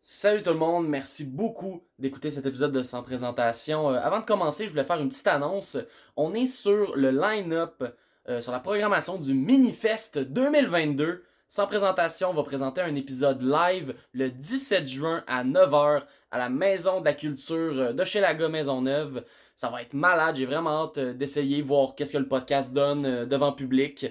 Salut tout le monde, merci beaucoup d'écouter cet épisode de Sans Présentation. Avant de commencer, je voulais faire une petite annonce. On est sur le line-up, sur la programmation du Minifest 2022. Sans Présentation va présenter un épisode live le 17 juin à 9h à la Maison de la Culture d'Hochelaga Maisonneuve. Ça va être malade, j'ai vraiment hâte d'essayer, voir qu'est-ce que le podcast donne devant public.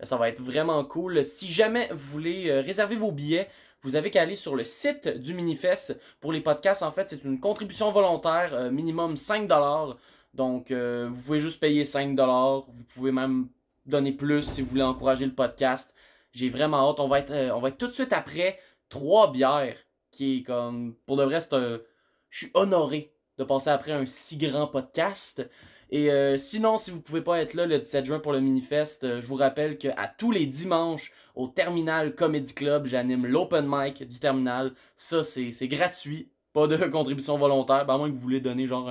Ça va être vraiment cool. Si jamais vous voulez réserver vos billets, vous avez qu'à aller sur le site du Minifest. Pour les podcasts, en fait, c'est une contribution volontaire, minimum 5$. Donc, vous pouvez juste payer 5$. Vous pouvez même donner plus si vous voulez encourager le podcast. J'ai vraiment hâte. On va être tout de suite après 3 bières, qui est comme... Pour de vrai, je suis honoré de passer après un si grand podcast. Et sinon, si vous pouvez pas être là le 17 juin pour le Minifest, je vous rappelle qu'à tous les dimanches, au Terminal Comedy Club, j'anime l'open mic du Terminal. Ça, c'est gratuit, pas de contribution volontaire, à moins que vous voulez donner genre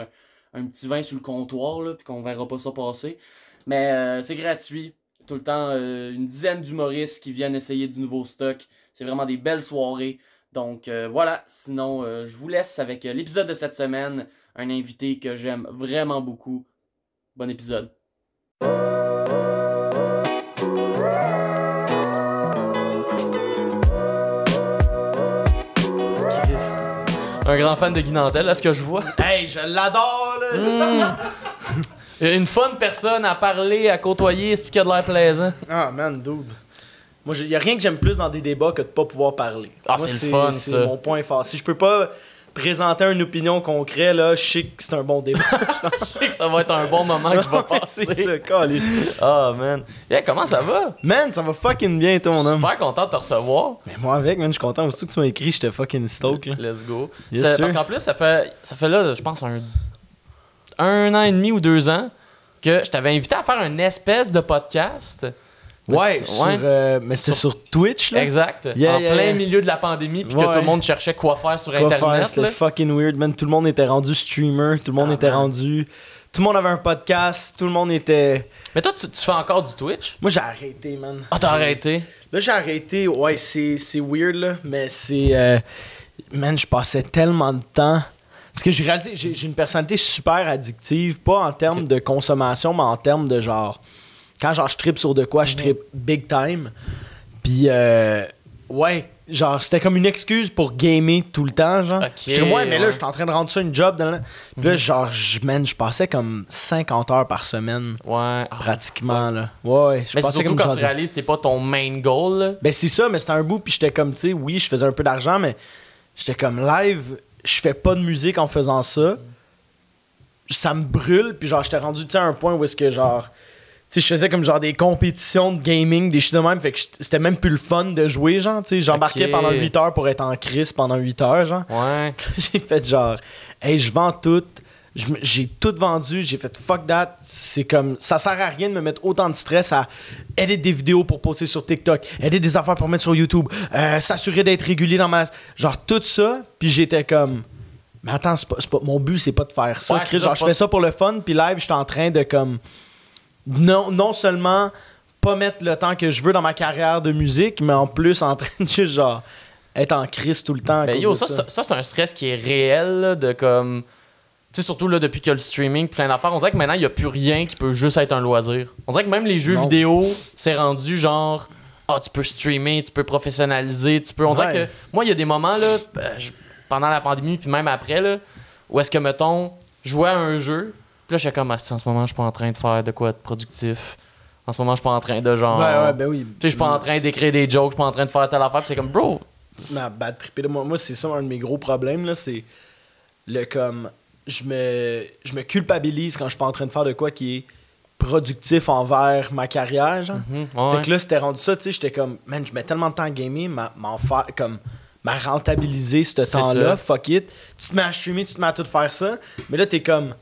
un petit vin sur le comptoir, là, puis qu'on verra pas ça passer. Mais c'est gratuit, tout le temps une dizaine d'humoristes qui viennent essayer du nouveau stock. C'est vraiment des belles soirées. Donc voilà, sinon je vous laisse avec l'épisode de cette semaine, un invité que j'aime vraiment beaucoup. Bon épisode. Un grand fan de Guy Nantel, à ce que je vois. Hey, je l'adore, là! Une fun personne à parler, à côtoyer, c'est-ce qu'il y a de l'air plaisant? Ah, man, dude. Moi, y a rien que j'aime plus dans des débats que de pas pouvoir parler. Ah, Moi, c'est le fun, c'est ça. mon point fort. Si je peux pas présenter une opinion concrète, là, je sais que c'est un bon débat. Je sais que ça va être un bon moment qui va passer. C'est ça, câlisse. Ah, man. Yeah, comment ça va? Man, ça va fucking bien, toi, mon homme. Super content de te recevoir. Mais moi, avec, man, je suis content. Aussi que tu m'as écrit, j'étais fucking stoked, là. Let's go. Yes, Parce sir. qu'en plus, ça fait là, je pense, un an et demi ou 2 ans que je t'avais invité à faire une espèce de podcast. Ouais, mais c'était sur Twitch, là. Exact. Yeah, en yeah, plein yeah. milieu de la pandémie, puis que Ouais. tout le monde cherchait quoi faire sur Quoi faire, Internet. c'était Là. fucking weird, man. Tout le monde était rendu streamer, tout le monde était man. rendu... Tout le monde avait un podcast, tout le monde était... Mais toi, tu fais encore du Twitch? Moi, j'ai arrêté, man. Ah, t'as arrêté? Là, j'ai arrêté. Ouais, c'est weird, là. Mais c'est... Man, je passais tellement de temps... Parce que j'ai réalisé... J'ai une personnalité super addictive. Pas en termes de consommation, mais en termes de genre... Quand genre je trippe sur de quoi, je trippe big time. Puis... Ouais, genre, c'était comme une excuse pour gamer tout le temps, genre. Ok, J'étais comme, ouais, mais là, ouais. je suis en train de rendre ça une job. Puis là, genre, je passais comme 50 heures par semaine, Ouais. pratiquement, là. Ouais, je Mais c'est passais surtout comme quand genre tu réalises que c'est pas ton main goal. Là. Ben c'est ça, mais c'était un bout, puis j'étais comme, tu sais, oui, je faisais un peu d'argent, mais j'étais comme live, je fais pas de musique en faisant ça. Ça me brûle, puis genre, j'étais rendu, tu sais, à un point où est-ce que, genre, tu sais, je faisais comme genre des compétitions de gaming, des shit de même, fait que c'était même plus le fun de jouer, genre, tu sais, j'embarquais Ok. pendant 8 heures pour être en crise pendant 8 heures, genre. Ouais. J'ai fait genre, hey, je vends tout. J'ai tout vendu, j'ai fait fuck that. C'est comme, ça sert à rien de me mettre autant de stress à éditer des vidéos pour poster sur TikTok, éditer des affaires pour mettre sur YouTube, s'assurer d'être régulier dans ma. Genre tout ça, puis j'étais comme, mais attends, c'est pas, mon but c'est pas de faire ça. Ouais, Chris, c'est ça, genre, c'est je pas- fais ça pour le fun, puis live, j'étais en train de comme, non seulement pas mettre le temps que je veux dans ma carrière de musique, mais en plus en train de juste genre être en crise tout le temps. À Ben cause yo, de ça c'est un stress qui est réel, là, de comme. Tu sais, surtout là, depuis qu'il y a le streaming, plein d'affaires, on dirait que maintenant, il n'y a plus rien qui peut juste être un loisir. On dirait que même les jeux Non. vidéo, c'est rendu genre. Ah, tu peux streamer, tu peux professionnaliser, tu peux. On dirait Ouais. que. Moi, il y a des moments, là, pendant la pandémie, puis même après, là, où est-ce que, mettons, je jouais à un jeu, puis là, je suis comme, ah, en ce moment, je suis pas en train de faire de quoi de productif. En ce moment, je suis pas en train de genre. Ouais, ben oui. Tu sais, je suis pas en train d'écrire des jokes, je suis pas en train de faire telle affaire, puis c'est comme, bro. Ma bad trippée. Moi, c'est ça un de mes gros problèmes, là, c'est le comme je me culpabilise quand je suis pas en train de faire de quoi qui est productif envers ma carrière, genre. Ouais. Fait que là, c'était rendu ça, tu sais, j'étais comme, man, je mets tellement de temps à gamer, m'en faire comme m'a rentabiliser ce C'est temps-là, ça. fuck it. Tu te mets à streamer, tu te mets à tout faire ça, mais là, t'es comme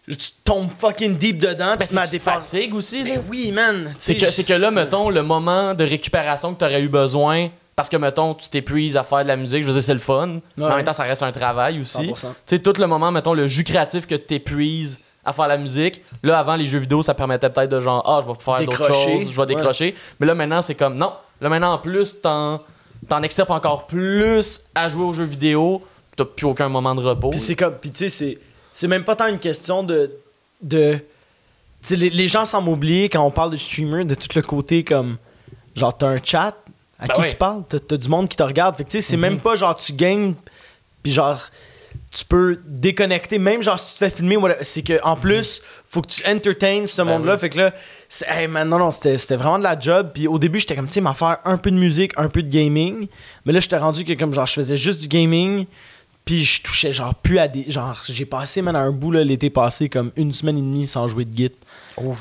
là, tu tombes fucking deep dedans, Ben, puis tu te mets à c'est défendre. fatigue aussi, là. Ben oui, man. C'est que là, mettons, le moment de récupération que tu aurais eu besoin, parce que, mettons, tu t'épuises à faire de la musique, je veux dire, c'est le fun. Mais en Ouais. même temps, ça reste un travail aussi. 100%. Tu sais, tout le moment, mettons, le jus créatif que tu t'épuises à faire la musique. Là, avant, les jeux vidéo, ça permettait peut-être de genre, ah, je vais faire d'autres Décrocher. choses, je vais décrocher. Mais là, maintenant, c'est comme, non. Là, maintenant, en plus, t'en extirpes encore plus à jouer aux jeux vidéo, t'as plus aucun moment de repos. Puis c'est comme, puis tu sais, c'est même pas tant une question de tu sais, les gens semblent oublier quand on parle de streamer, de tout le côté comme, genre, t'as un chat à qui tu parles, t'as du monde qui te regarde. Fait que tu sais, c'est même pas genre tu gagnes, puis genre, tu peux déconnecter, même genre si tu te fais filmer, c'est que en plus, faut que tu entertaines ce monde-là. Fait que là, hey man, non, c'était vraiment de la job. Puis au début, j'étais comme, tu sais, m'en faire un peu de musique, un peu de gaming. Mais là, j'étais rendu que comme genre, je faisais juste du gaming. Puis je touchais genre plus à des. Genre, j'ai passé, man, à un bout, là, l'été passé, comme 1 semaine et demie sans jouer de git.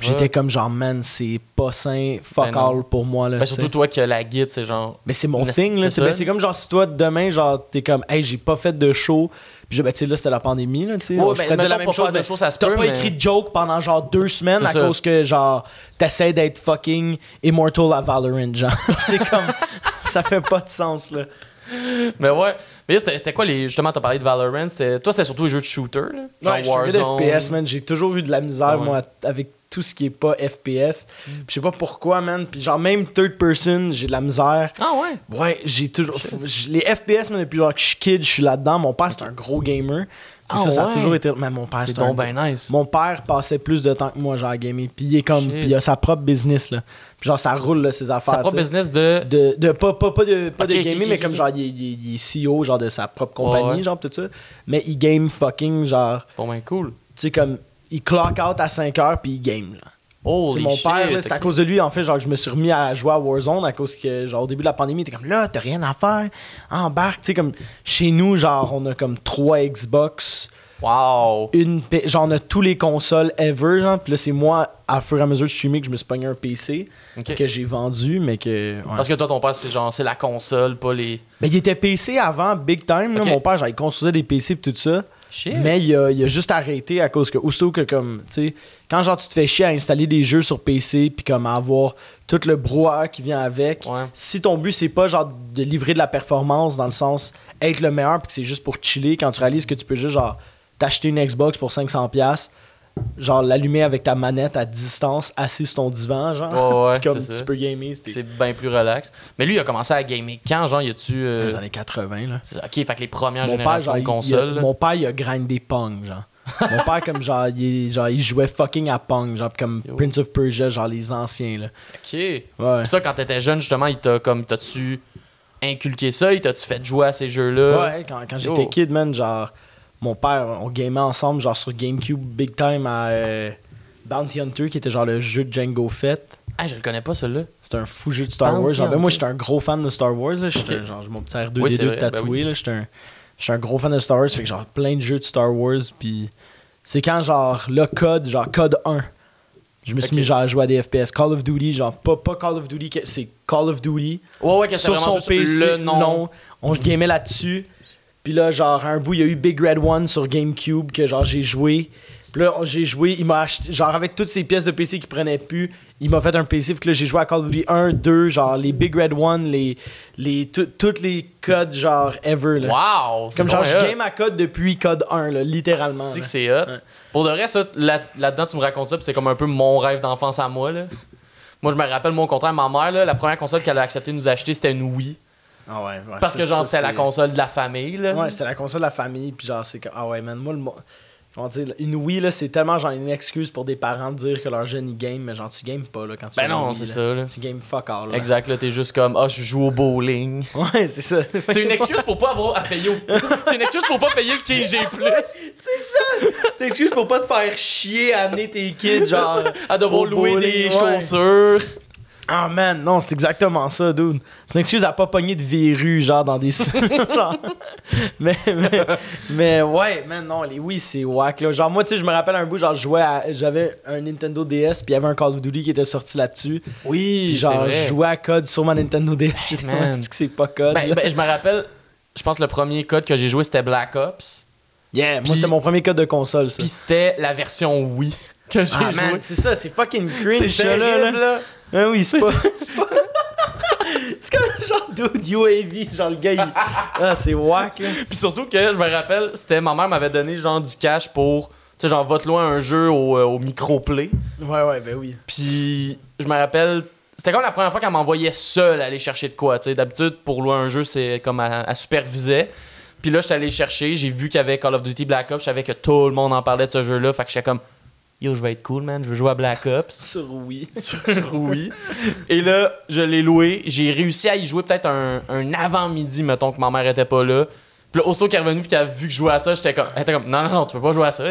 J'étais comme genre, man, c'est pas sain, fuck all pour moi. Là, surtout toi qui as la guide, c'est genre. Mais c'est mon thing, là. C'est comme genre, si toi, demain, genre, t'es comme, hey, j'ai pas fait de show. Puis ben, tu sais, là, c'était la pandémie, là, tu sais. Je pourrais dire la même chose, mais t'as pas écrit de joke pendant genre 2 semaines à cause que, genre, t'essaies d'être fucking immortal à Valorant, genre. C'est comme. Ça fait pas de sens, là. Mais ouais. Mais c'était quoi les. Justement, t'as parlé de Valorant. Toi, c'était surtout les jeux de shooter, là. Genre Warzone. FPS, man. J'ai toujours eu de la misère, moi, avec tout ce qui est pas FPS. Je sais pas pourquoi, man. Puis genre, même third person, j'ai de la misère. Ah ouais? Ouais, j'ai toujours. Les FPS, man, depuis genre que je suis kid, je suis là-dedans. Mon père, c'est un gros gamer. Puis ça a toujours été. Mais mon père, c'est donc ben nice. Mon père passait plus de temps que moi, genre, à gamer. Puis il est comme. Puis il a sa propre business, là. Puis genre, ça roule, là, ses affaires. Sa propre business de. Pas de gaming, mais comme genre, il est CEO, genre, de sa propre compagnie, genre, tout ça. Mais il game fucking, genre. C'est donc ben cool. Tu sais, comme. Il clock out à 5h, puis il game, là. Oh, mon père, c'est à cause de lui, en fait, genre, que je me suis remis à jouer à Warzone à cause que, genre, au début de la pandémie, il était comme là, t'as rien à faire, embarque, tu sais, comme chez nous, genre, on a comme 3 Xbox. Wow! Genre, on a tous les consoles ever, genre, puis là, c'est moi, à fur et à mesure de streamer, que je me suis pogné un PC que j'ai vendu, mais que. Ouais. Parce que toi, ton père, c'est genre, c'est la console, pas les. Mais il était PC avant, big time, là, mon père, genre, il construisait des PC et tout ça. Shit. Mais il a juste arrêté à cause que, aussitôt que, comme, tu sais, quand genre tu te fais chier à installer des jeux sur PC puis comme à avoir tout le brouhaha qui vient avec, si ton but c'est pas genre de livrer de la performance dans le sens être le meilleur puis que c'est juste pour chiller, quand tu réalises que tu peux juste genre t'acheter une Xbox pour 500$, genre l'allumer avec ta manette à distance, assis sur ton divan, genre, ouais, comme tu peux gamer. C'est bien plus relax. Mais lui, il a commencé à gamer quand, genre, y a-tu. Dans les années 80, là. Ok, fait que les premières Mon générations père, de consoles. Mon père, il a grindé Pong, genre. Mon père, comme genre il jouait fucking à Pong, genre comme Prince of Persia, genre les anciens, là. Ok. Ouais. Puis ça, quand t'étais jeune, justement, il t'a comme. T'as-tu inculqué ça? Il t'a-tu fait jouer à ces jeux-là? Ouais, quand j'étais kid, man, genre. Mon père, on gamait ensemble, genre sur GameCube Big Time à Bounty Hunter, qui était genre le jeu de Jango Fett. Ah, je le connais pas, celui-là. C'était un fou jeu de Star Wars. Genre, ben, moi, j'étais un gros fan de Star Wars. J'étais genre mon petit R2D2 tatoué. J'étais un gros fan de Star Wars. Fait que genre plein de jeux de Star Wars. Puis c'est quand genre le code, genre code 1. Je me suis mis genre à jouer à des FPS. Call of Duty, genre pas Call of Duty, c'est Call of Duty. Ouais, que sur son PC, le nom. Non, on gamait là-dessus. Puis là, genre, un bout, il y a eu Big Red One sur GameCube que, genre, j'ai joué. Puis là, j'ai joué, il m'a acheté, genre, avec toutes ces pièces de PC qu'il prenait plus, il m'a fait un PC. Puis là, j'ai joué à Call of Duty 1, 2, genre, les Big Red One, toutes les codes, genre, ever, là. Wow! Comme, genre, je game à code depuis code 1, là, littéralement. C'est que c'est hot. Ouais. Pour de vrai, ça, là-dedans, tu me racontes ça, puis c'est comme un peu mon rêve d'enfance à moi, là. Moi, je me rappelle, moi, au contraire, ma mère, là, la première console qu'elle a accepté de nous acheter, c'était une Wii. Ah ouais, parce que genre c'était la console de la famille là. Ouais, c'était la console de la famille puis genre c'est que ah ouais man, moi je vais dire une Wii là, c'est tellement genre une excuse pour des parents de dire que leur jeune il game, mais genre tu games pas là quand tu non, Wii, c'est là. Ça là. Tu games fuck all là. Exact, là t'es juste comme je joue au bowling. Ouais, c'est ça. C'est une excuse pour pas avoir à payer c'est une excuse pour pas payer le KG+. C'est ça. C'est une excuse pour pas te faire chier à amener tes kids genre à devoir louer des chaussures. Ah man, non, c'est exactement ça, dude. C'est une excuse à pas pogner de verrues, genre, dans des... mais ouais, man, non, les Wii, c'est whack, là. Genre, moi, tu sais, je me rappelle un bout, genre, j'avais un Nintendo DS, puis il y avait un Call of Duty qui était sorti là-dessus. Oui, puis genre, je jouais à code sur ma Nintendo DS. J'étais man. que c'est pas code. Ben, je me rappelle, je pense que le premier code que j'ai joué, c'était Black Ops. Yeah, moi, c'était mon premier code de console, ça. Puis c'était la version Wii que j'ai joué. Man, c'est ça, c'est fucking cringe, c'est terrible, là. Ah oui, c'est pas... C'est comme genre dude UAV, genre le gars il... Ah c'est whack là. Puis surtout que je me rappelle, c'était ma mère m'avait donné genre du cash pour, tu sais genre va te loin un jeu au microplay. Ouais ben oui. Puis je me rappelle c'était comme la première fois qu'elle m'envoyait seule aller chercher de quoi. T'sais. D'habitude, pour louer un jeu, c'est comme elle supervisait. Puis là, j'étais allé chercher, j'ai vu qu'il y avait Call of Duty Black Ops, je savais que tout le monde en parlait de ce jeu-là. Fait que j'étais comme, yo, je vais être cool, man, je veux jouer à Black Ops. Sur Wii. Sur Wii. Et là, je l'ai loué. J'ai réussi à y jouer peut-être un avant-midi, mettons, que ma mère était pas là. Puis là, aussitôt qu'elle est revenue et qu'elle a vu que je jouais à ça, elle était comme, non, tu peux pas jouer à ça.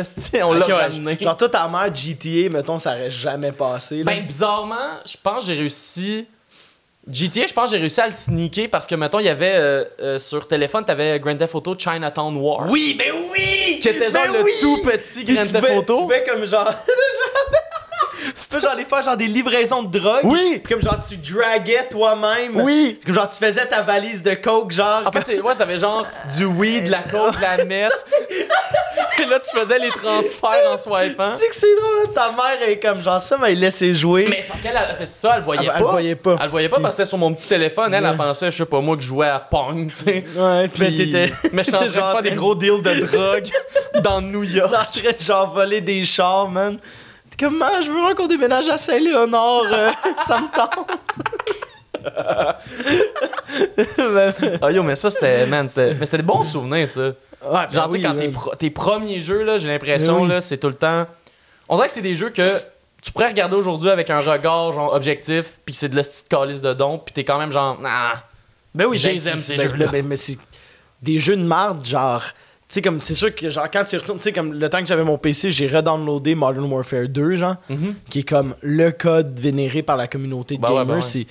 On l'a ramené. Genre, toi, ta mère, GTA, mettons, ça aurait jamais passé. Là. Ben, bizarrement, je pense que j'ai réussi. GTA, je pense que j'ai réussi à le sneaker parce que, mettons, il y avait sur téléphone, t'avais Grand Theft Auto Chinatown War. Oui, mais oui! Qui était genre le tout petit Grand Theft Auto. Tu fais comme genre. C'était genre des fois genre des livraisons de drogue. Oui! Puis comme genre tu draguais toi-même. Oui! Comme genre tu faisais ta valise de coke, genre. En fait, ouais, t'avais genre du weed, de la coke, de la meth. Et là, tu faisais les transferts en swipant. C'est que c'est drôle, hein? Ta mère est comme genre ça, mais elle laissait jouer. Mais c'est parce qu'elle a fait ça, elle voyait pas. Elle voyait pas. Elle voyait pas parce que c'était sur mon petit téléphone. Elle pensait, je sais pas moi, que je jouais à Pong, tu sais. Ouais, puis Mais je suis en train de faire des gros deals de drogue dans New York. Genre voler des chars, man. T'es comme, man, je veux qu'on déménage à Saint-Léonard, ça me tente. Ah yo, mais ça, c'était des bons souvenirs, ça. Ouais, genre, tu sais, quand tes premiers jeux, là, j'ai l'impression, là, c'est tout le temps. On dirait que c'est des jeux que tu pourrais regarder aujourd'hui avec un regard, genre, objectif, pis c'est de la petite calice de don, pis t'es quand même genre, nah. Ben oui, j'aime ces jeux-là. Mais c'est des jeux de marde, genre. Tu sais, comme, c'est sûr que, genre, quand tu retournes, tu sais, comme, le temps que j'avais mon PC, j'ai redownloadé Modern Warfare 2, genre, qui est comme le code vénéré par la communauté de gamers. Puis,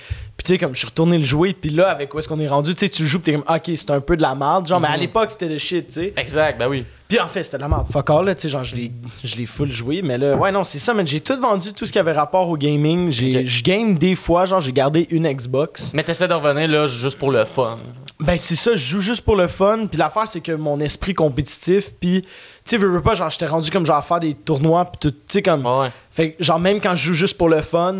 tu sais, comme, je suis retourné le jouer, puis là, avec où est-ce qu'on est rendu, tu sais, tu le joues, pis t'es comme, ok, c'est un peu de la merde, genre, mais à l'époque, c'était de shit, tu sais. Exact, ben oui. Puis en fait, c'était de la merde. Fuck all, là, tu sais, genre, je l'ai full joué, mais là, ouais, non, c'est ça, mais j'ai tout vendu, tout ce qui avait rapport au gaming. Je game des fois, genre, j'ai gardé une Xbox. Mais t'essaies de revenir, là, juste pour le fun. Ben, c'est ça, je joue juste pour le fun. Puis l'affaire, c'est que mon esprit compétitif, puis, tu sais, veux pas, genre, j'étais rendu comme, genre, à faire des tournois, puis tout, tu sais, comme. Ouais. Fait que, genre, même quand je joue juste pour le fun,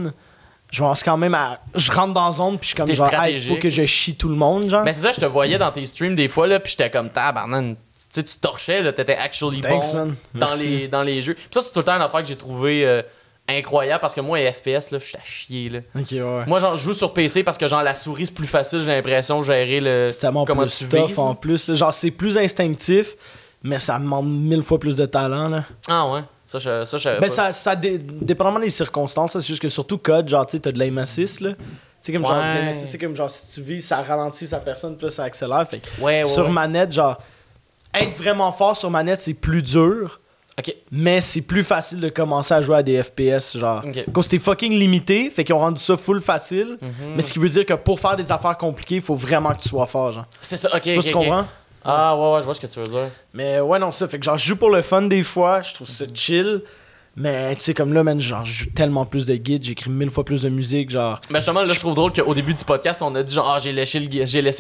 je pense quand même à. Je rentre dans la zone, puis je suis comme, genre, hey, faut que je chie tout le monde, genre. Mais c'est ça, je te voyais dans tes streams des fois, là, puis j'étais comme, tabarnak, tu sais, tu torchais, là, t'étais actually Thanks, bon man. dans les jeux. Puis ça, c'est tout le temps une affaire que j'ai trouvé incroyable parce que moi, les FPS, là, je suis à chier, là. Ok, ouais. Moi, genre, je joue sur PC parce que, genre, la souris, c'est plus facile, j'ai l'impression, de gérer le. C'est tellement comment plus tu tough vises. en plus. Là. Genre, c'est plus instinctif, mais ça demande 1000 fois plus de talent, là. Ah ouais? Ça, je savais Ben, pas. dépendamment des circonstances, c'est juste que surtout code, genre, tu sais, t'as de l'aim assist, là. Tu sais, comme genre, Ouais. de l'aim assist, tu sais, comme genre, si tu vis, ça ralentit sa personne, puis là, ça accélère. Fait que Ouais, sur ouais. manette, genre, être vraiment fort sur manette, c'est plus dur, Ok. mais c'est plus facile de commencer à jouer à des FPS, genre. Ok. Parce que t'es fucking limité, fait qu'ils ont rendu ça full facile, mais ce qui veut dire que pour faire des affaires compliquées, il faut vraiment que tu sois fort, genre. C'est ça, ok. Je sais pas si tu comprends? Ah ouais, je vois ce que tu veux dire. Mais ouais, non, ça. Fait que genre, je joue pour le fun des fois, je trouve ça chill. Mais tu sais, comme là, man, genre, je joue tellement plus de guides, j'écris 1000 fois plus de musique, genre. Mais justement, là, je trouve drôle qu'au début du podcast, on a dit genre, ah, j'ai laissé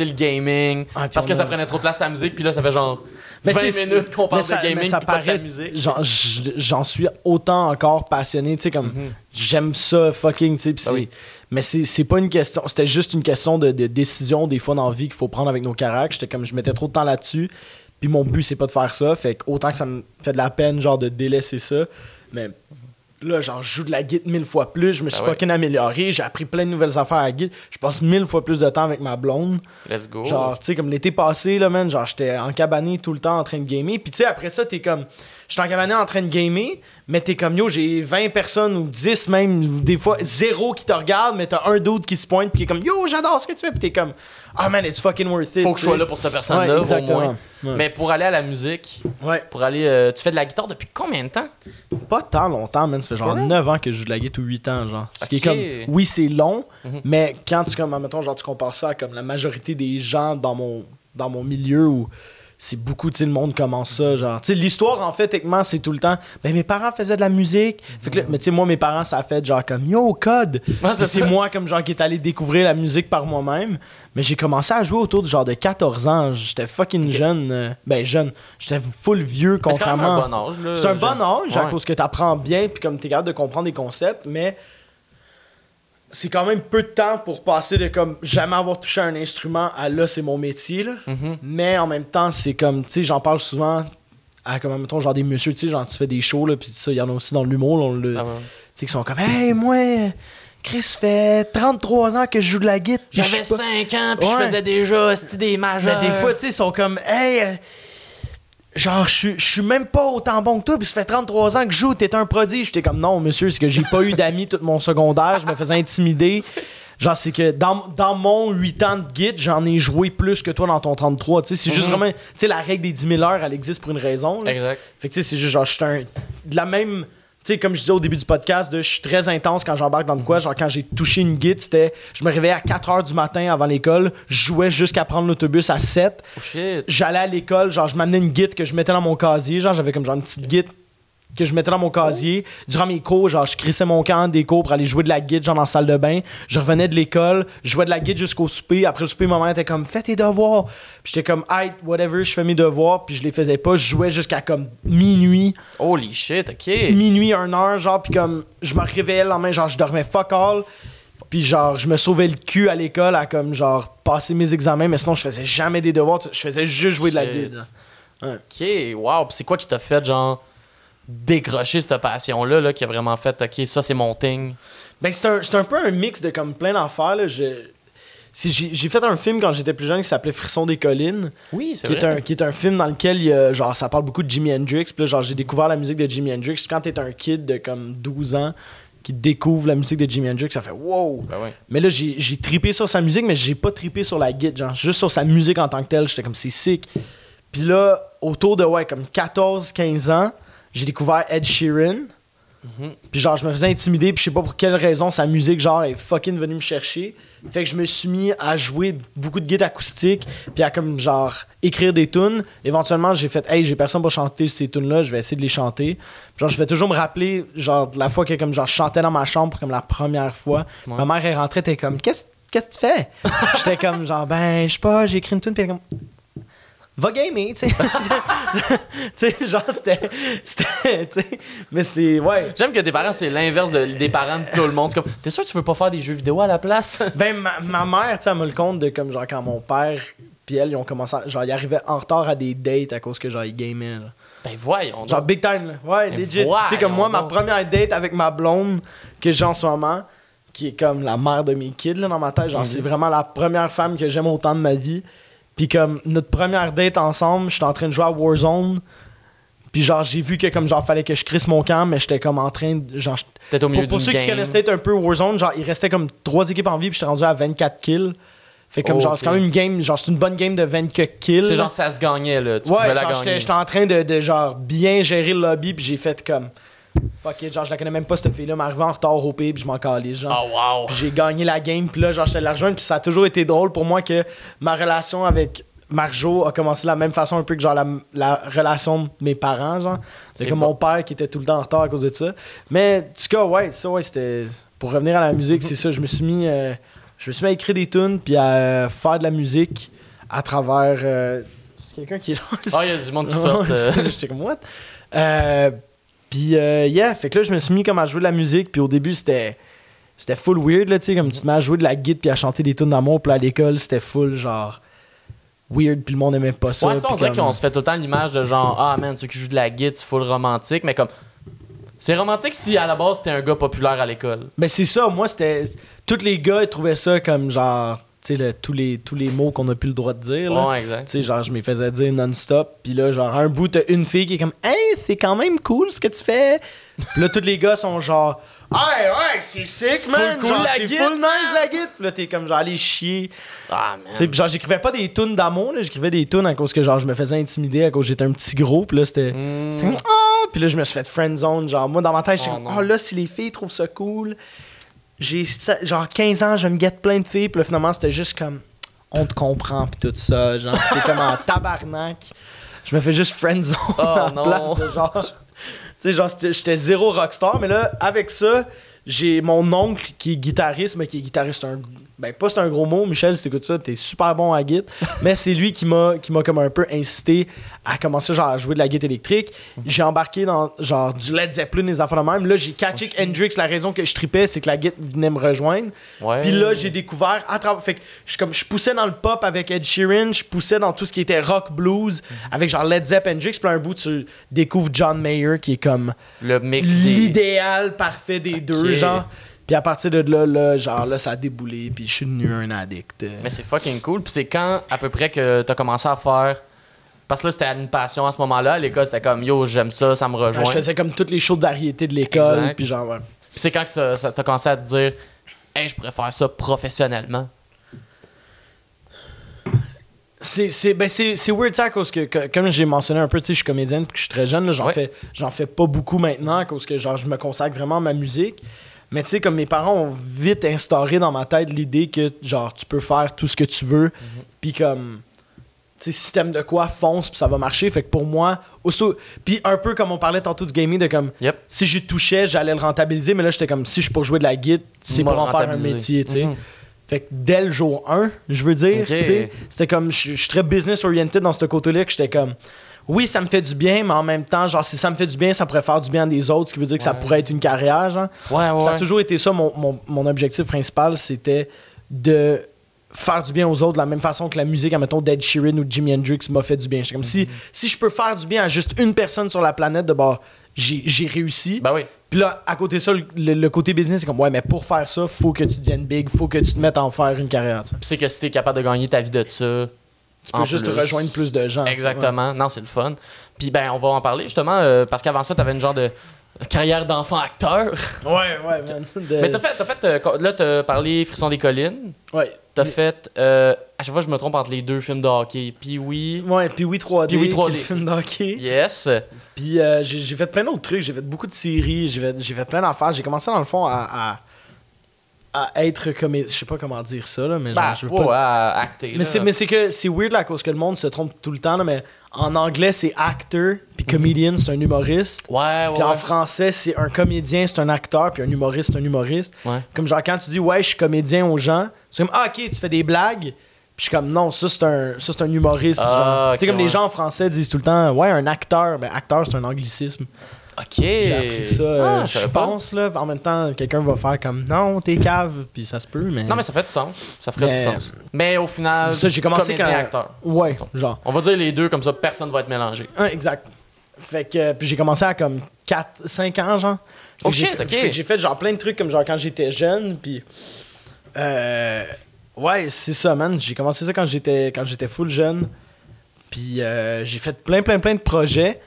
le gaming. Ah, puis parce que on ça a- prenait trop de place à la musique, puis là, ça fait genre Mais 20 tu sais, minutes qu'on parle mais ça- de gaming, mais ça puis pas de la paraît, musique. genre, j'en suis autant encore passionné, tu sais, comme, j'aime ça fucking, tu sais, pis Ben c'est. oui. Mais c'est pas une question, c'était juste une question de décision des fois dans la vie qu'il faut prendre avec nos caractères. J'étais comme, je mettais trop de temps là-dessus, puis mon but c'est pas de faire ça, fait que autant que ça me fait de la peine, genre, de délaisser ça, mais. Là, genre, je joue de la guitare 1000 fois plus, je me suis Ben ouais. fucking amélioré, j'ai appris plein de nouvelles affaires à la guitare, je passe 1000 fois plus de temps avec ma blonde. Let's go. Genre, tu sais, comme l'été passé, là, man, genre, j'étais en cabané tout le temps en train de gamer. Puis, tu sais, après ça, t'es comme. J'étais en cabané en train de gamer, mais t'es comme, yo, j'ai 20 personnes ou 10 même, ou des fois, 0 qui te regardent, mais t'as un dude qui se pointe, puis qui est comme, yo, j'adore ce que tu fais. Puis t'es comme, ah, man, it's fucking worth it. Faut que je sois là pour cette personne-là, Ouais, au exactement. moins. Ouais. Mais pour aller à la musique, Ouais. pour aller. Tu fais de la guitare depuis combien de temps? Pas tant longtemps, man. Ça fait genre For real? 9 ans que je joue de la guitare ou 8 ans, genre. Ce qui est Ok. comme, oui, c'est long, mais quand tu, comme, admettons, genre, tu compares ça à comme la majorité des gens dans mon milieu où c'est beaucoup, tu sais, le monde commence ça, genre. Tu sais, l'histoire, en fait, techniquement, c'est tout le temps, ben, mes parents faisaient de la musique. Fait que là, mais tu sais, moi, mes parents, ça a fait genre comme, yo, code. Ouais, c'est Puis c'est ça. moi, comme, genre, qui est allé découvrir la musique par moi-même. Mais j'ai commencé à jouer autour de genre de 14 ans. J'étais fucking jeune. Ben, jeune. J'étais full vieux, Mais c'est quand même contrairement. un bon âge, là. C'est un bon âge à Ouais. cause que t'apprends bien puis comme t'es capable de comprendre des concepts, mais c'est quand même peu de temps pour passer de comme jamais avoir touché à un instrument à là c'est mon métier là. Mhm. Mais en même temps c'est comme tu sais j'en parle souvent à comme mettons genre des messieurs tu sais genre tu fais des shows là puis ça il y en a aussi dans l'humour là, Ah ouais. tu sais qui sont comme hey moi Chris, fait 33 ans que je joue de la guitare. J'avais 5 ans, puis je faisais déjà des majeurs. Mais des fois, tu sais, ils sont comme, hey, genre, je suis même pas autant bon que toi, puis ça fait 33 ans que je joue, t'es un prodige. J'étais comme, non, monsieur, c'est que j'ai pas eu d'amis tout mon secondaire, je me faisais intimider. Genre, c'est que dans mon 8 ans de guide, j'en ai joué plus que toi dans ton 33. Tu sais, c'est juste vraiment, tu sais, la règle des 10 000 heures, elle existe pour une raison. Là. Exact. Fait que, tu sais, c'est juste, genre, je suis de la même. Tu sais, comme je disais au début du podcast, je suis très intense quand j'embarque dans le quoi. Genre, quand j'ai touché une guide, je me réveillais à 4h du matin avant l'école. Je jouais jusqu'à prendre l'autobus à 7. Oh shit. J'allais à l'école, genre, je m'amenais une guide que je mettais dans mon casier. Genre, j'avais comme genre une petite guide que je mettais dans mon casier. Durant mes cours, genre, je crissais mon camp des cours pour aller jouer de la guide, genre, dans la salle de bain. Je revenais de l'école, je jouais de la guide jusqu'au souper. Après le souper, ma mère était comme, fais tes devoirs. Puis j'étais comme, hey, whatever, je fais mes devoirs. Puis je les faisais pas. Je jouais jusqu'à comme minuit. Holy shit, ok. Minuit, 1h, genre, puis comme, je me réveillais le lendemain, genre, je dormais fuck all. Puis genre, je me sauvais le cul à l'école à comme, genre, passer mes examens. Mais sinon, je faisais jamais des devoirs. Je faisais juste jouer de la guide. Ouais. Ok, wow. Puis c'est quoi qui t'a fait, genre, décrocher cette passion-là, là, qui a vraiment fait, ok, ça c'est mon thing? Ben, c'est un peu un mix de comme plein d'affaires, là. J'ai fait un film quand j'étais plus jeune qui s'appelait Frisson des collines. Oui, c'est vrai. Qui est un film dans lequel genre, ça parle beaucoup de Jimi Hendrix. Puis là, genre, j'ai découvert la musique de Jimi Hendrix. Quand t'es un kid de comme 12 ans qui découvre la musique de Jimi Hendrix, ça fait wow! Ben ouais. Mais là, j'ai trippé sur sa musique, mais j'ai pas trippé sur la guitare, genre, juste sur sa musique en tant que telle. J'étais comme, c'est sick. Puis là, autour de, comme 14-15 ans, j'ai découvert Ed Sheeran. Puis genre, je me faisais intimider, puis je sais pas pour quelle raison sa musique, genre, est fucking venue me chercher. Fait que je me suis mis à jouer beaucoup de guitare acoustique, puis à comme, genre, écrire des tunes. Éventuellement, j'ai fait, hey, j'ai personne pour chanter ces tunes-là, je vais essayer de les chanter. Puis genre, je vais toujours me rappeler, genre, de la fois que, comme, genre, je chantais dans ma chambre, comme la première fois. Ouais. Ma mère, elle rentrait, elle était comme, qu'est-ce que tu fais? J'étais comme, genre, ben, je sais pas, j'ai écrit une tune, puis elle comme, va gamer, tu sais. Tu sais, genre, c'était, tu sais, mais c'est, ouais. J'aime que tes parents, c'est l'inverse des parents de tout le monde. C'est comme, t'es sûr que tu veux pas faire des jeux vidéo à la place? Ben, ma mère, tu sais, elle me le compte de comme, genre, quand mon père puis elle, ils ont commencé genre, ils arrivaient en retard à des dates à cause que, genre, ils gamaient, là. Ben voyons. Genre, big time, là. Ouais, Ben legit. Tu sais, comme moi, ma donc. première date avec ma blonde que j'ai en ce moment, qui est comme la mère de mes kids, là, dans ma tête, genre, c'est vraiment la première femme que j'aime autant de ma vie. Puis comme notre première date ensemble, j'étais en train de jouer à Warzone. Puis genre j'ai vu que comme genre fallait que je crisse mon camp, mais j'étais comme en train de genre Peut-être au milieu pour d'une ceux qui game. connaissent peut-être un peu Warzone, genre il restait comme 3 équipes en vie, puis j'étais rendu à 24 kills. Fait comme genre c'est quand même une game, genre c'est une bonne game de 24 kills. C'est genre ça se gagnait là, tu pouvais Ouais, la genre gagner. j'étais en train de genre bien gérer le lobby, puis j'ai fait comme fuck it, genre je la connais même pas cette fille là, m'arrivait en retard au P, puis je m'en calais genre. Oh wow. Puis j'ai gagné la game, puis là genre j'étais la rejoindre, puis ça a toujours été drôle pour moi que ma relation avec Marjo a commencé de la même façon un peu que genre la relation de mes parents, genre. C'est comme bon. mon père qui était tout le temps en retard à cause de ça. Mais en tout cas, ouais, ça, ouais, c'était... Pour revenir à la musique, c'est ça, je me suis mis à écrire des tunes puis à faire de la musique à travers... c'est quelqu'un qui est là. Ah, il y a du monde qui sort. J'étais comme, what? Puis, yeah, fait que là, je me suis mis comme à jouer de la musique, puis au début, c'était full weird, là, tu sais, comme tu te mets à jouer de la guitare puis à chanter des tunes d'amour, puis à l'école, c'était full, genre... weird, puis le monde aimait pas ça. Ouais, ça, on puis dirait comme- qu'on se fait tout le temps l'image de genre, ah man, ceux qui jouent de la guitare, c'est full romantique, mais comme. C'est romantique si à la base t'es un gars populaire à l'école. Ben c'est ça, moi c'était... Tous les gars ils trouvaient ça comme genre... Tu sais, tous les mots qu'on a plus le droit de dire, là. Ouais, exact. Tu sais, genre, je me faisais dire non-stop. Puis là, genre, à un bout, t'as une fille qui est comme « Hey, c'est quand même cool ce que tu fais! » Puis là, tous les gars sont genre « Ouais, c'est sick, C'est man! full cool, Genre, la c'est guitare, full nice, la guitare! » Puis là, t'es comme genre « Allez chier! » Ah man. Tu sais, puis genre, j'écrivais pas des tunes d'amour, là. J'écrivais des tunes à cause que, genre, je me faisais intimider à cause que j'étais un petit gros. Puis là, c'était... c'est comme, ah! Puis là, je me suis fait friendzone. Genre, moi, dans ma tête, j'étais Oh, comme, non. oh là, si les filles trouvent ça cool, j'ai genre 15 ans, je vais me guette plein de filles. Puis là, finalement, c'était juste comme, on te comprend, puis tout ça. Genre, c'était comme en tabarnak. Je me fais juste friendzone à la non. place de genre. Tu sais, genre, j'étais zéro rockstar. Mais là, avec ça, j'ai mon oncle qui est guitariste, mais qui est guitariste, ben pas c'est un gros mot, Michel, si t'écoutes ça, t'es super bon à guitare, mais c'est lui qui m'a comme un peu incité à commencer genre à jouer de la guitare électrique. J'ai embarqué dans genre du Led Zeppelin, des affaires de même. Là, j'ai catché que Hendrix, la raison que je tripais, c'est que la guitare venait me rejoindre. Ouais. Puis là, j'ai découvert à travers. Fait que je poussais dans le pop avec Ed Sheeran, je poussais dans tout ce qui était rock blues avec genre Led Zeppelin, Hendrix. Puis là, un bout, tu découvres John Mayer qui est comme Le mix des. l'idéal parfait des deux, Ok. genre. Puis Puis à partir de là, genre là, ça a déboulé, puis je suis devenu un addict. Mais c'est fucking cool. Puis c'est quand, à peu près, que t'as commencé à faire... Parce que là, c'était une passion à ce moment-là. À l'école, c'était comme, yo, j'aime ça, ça me rejoint. Je faisais comme toutes les shows de variété de l'école, Exact. puis genre, ouais. Puis c'est quand que t'as commencé à te dire, hey, je pourrais faire ça professionnellement. C'est weird ça à cause que comme j'ai mentionné un peu, tu sais, je suis comédienne puis que je suis très jeune, là, j'en fais pas beaucoup maintenant à cause que genre je me consacre vraiment à ma musique. Mais tu sais, comme mes parents ont vite instauré dans ma tête l'idée que genre tu peux faire tout ce que tu veux, puis comme tu sais, système de quoi, fonce puis ça va marcher. Fait que pour moi, puis un peu comme on parlait tantôt du gaming, de comme si je touchais, j'allais le rentabiliser, mais là j'étais comme si je suis pour jouer de la guitare, c'est pour en faire un métier, tu sais. Fait que dès le jour 1, je veux dire, c'était comme, je suis très business-oriented dans ce côté-là, que j'étais comme, oui, ça me fait du bien, mais en même temps, genre, si ça me fait du bien, ça pourrait faire du bien des autres, ce qui veut dire que ça pourrait être une carrière, genre. Ça a toujours été ça, mon objectif principal, c'était de faire du bien aux autres de la même façon que la musique, admettons, d'Ed Sheeran ou de Jimi Hendrix m'a fait du bien. J'étais comme, si je peux faire du bien à juste une personne sur la planète, d'abord, j'ai réussi. Ben oui. Puis là, à côté de ça, le côté business, c'est comme, ouais, mais pour faire ça, faut que tu deviennes big, faut que tu te mettes à en faire une carrière. Puis c'est que si t'es capable de gagner ta vie de ça, tu peux juste rejoindre plus de gens. Exactement. Non, c'est le fun. Puis ben, on va en parler justement, parce qu'avant ça, t'avais une genre de carrière d'enfant acteur. Ouais, man. Mais t'as fait là, t'as parlé Frisson des collines. Ouais. T'as fait, à chaque fois, je me trompe entre les deux films de hockey. Pee-wee. Ouais, Pee-wee 3D. Pee-wee 3D. Qui est le film de hockey. Yes. Puis j'ai fait plein d'autres trucs. J'ai fait beaucoup de séries. J'ai fait plein d'affaires. J'ai commencé, dans le fond, à être comme... Je sais pas comment dire ça, là, mais genre, je veux pas... à acter. Mais c'est que c'est weird, là, à cause que le monde se trompe tout le temps, là, mais en anglais, c'est actor, puis comedian, c'est un humoriste. Ouais. Puis en français, c'est un comédien, c'est un acteur, puis un humoriste, c'est un humoriste. Ouais. Comme genre, quand tu dis, ouais, je suis comédien aux gens, c'est comme, ah, ok, tu fais des blagues. Puis je suis comme, non, ça, c'est un humoriste. Tu sais, comme les gens en français disent tout le temps, ouais, un acteur. Ben, acteur, c'est un anglicisme. Ok. J'ai appris ça, je je pense, là. En même temps, quelqu'un va faire comme, non, t'es cave, puis ça se peut, mais... Non, mais ça fait du sens. Ça ferait du sens. Mais au final, ça, j'ai commencé comédien, acteur. Ouais, genre. On va dire les deux, comme ça, personne va être mélangé. Ouais, exact. Fait que, puis j'ai commencé à comme 5 ans, genre. Oh shit, ok. Fait que j'ai fait genre plein de trucs comme genre quand j'étais jeune, puis... ouais, c'est ça, man. J'ai commencé ça quand j'étais full jeune. Puis j'ai fait plein de projets.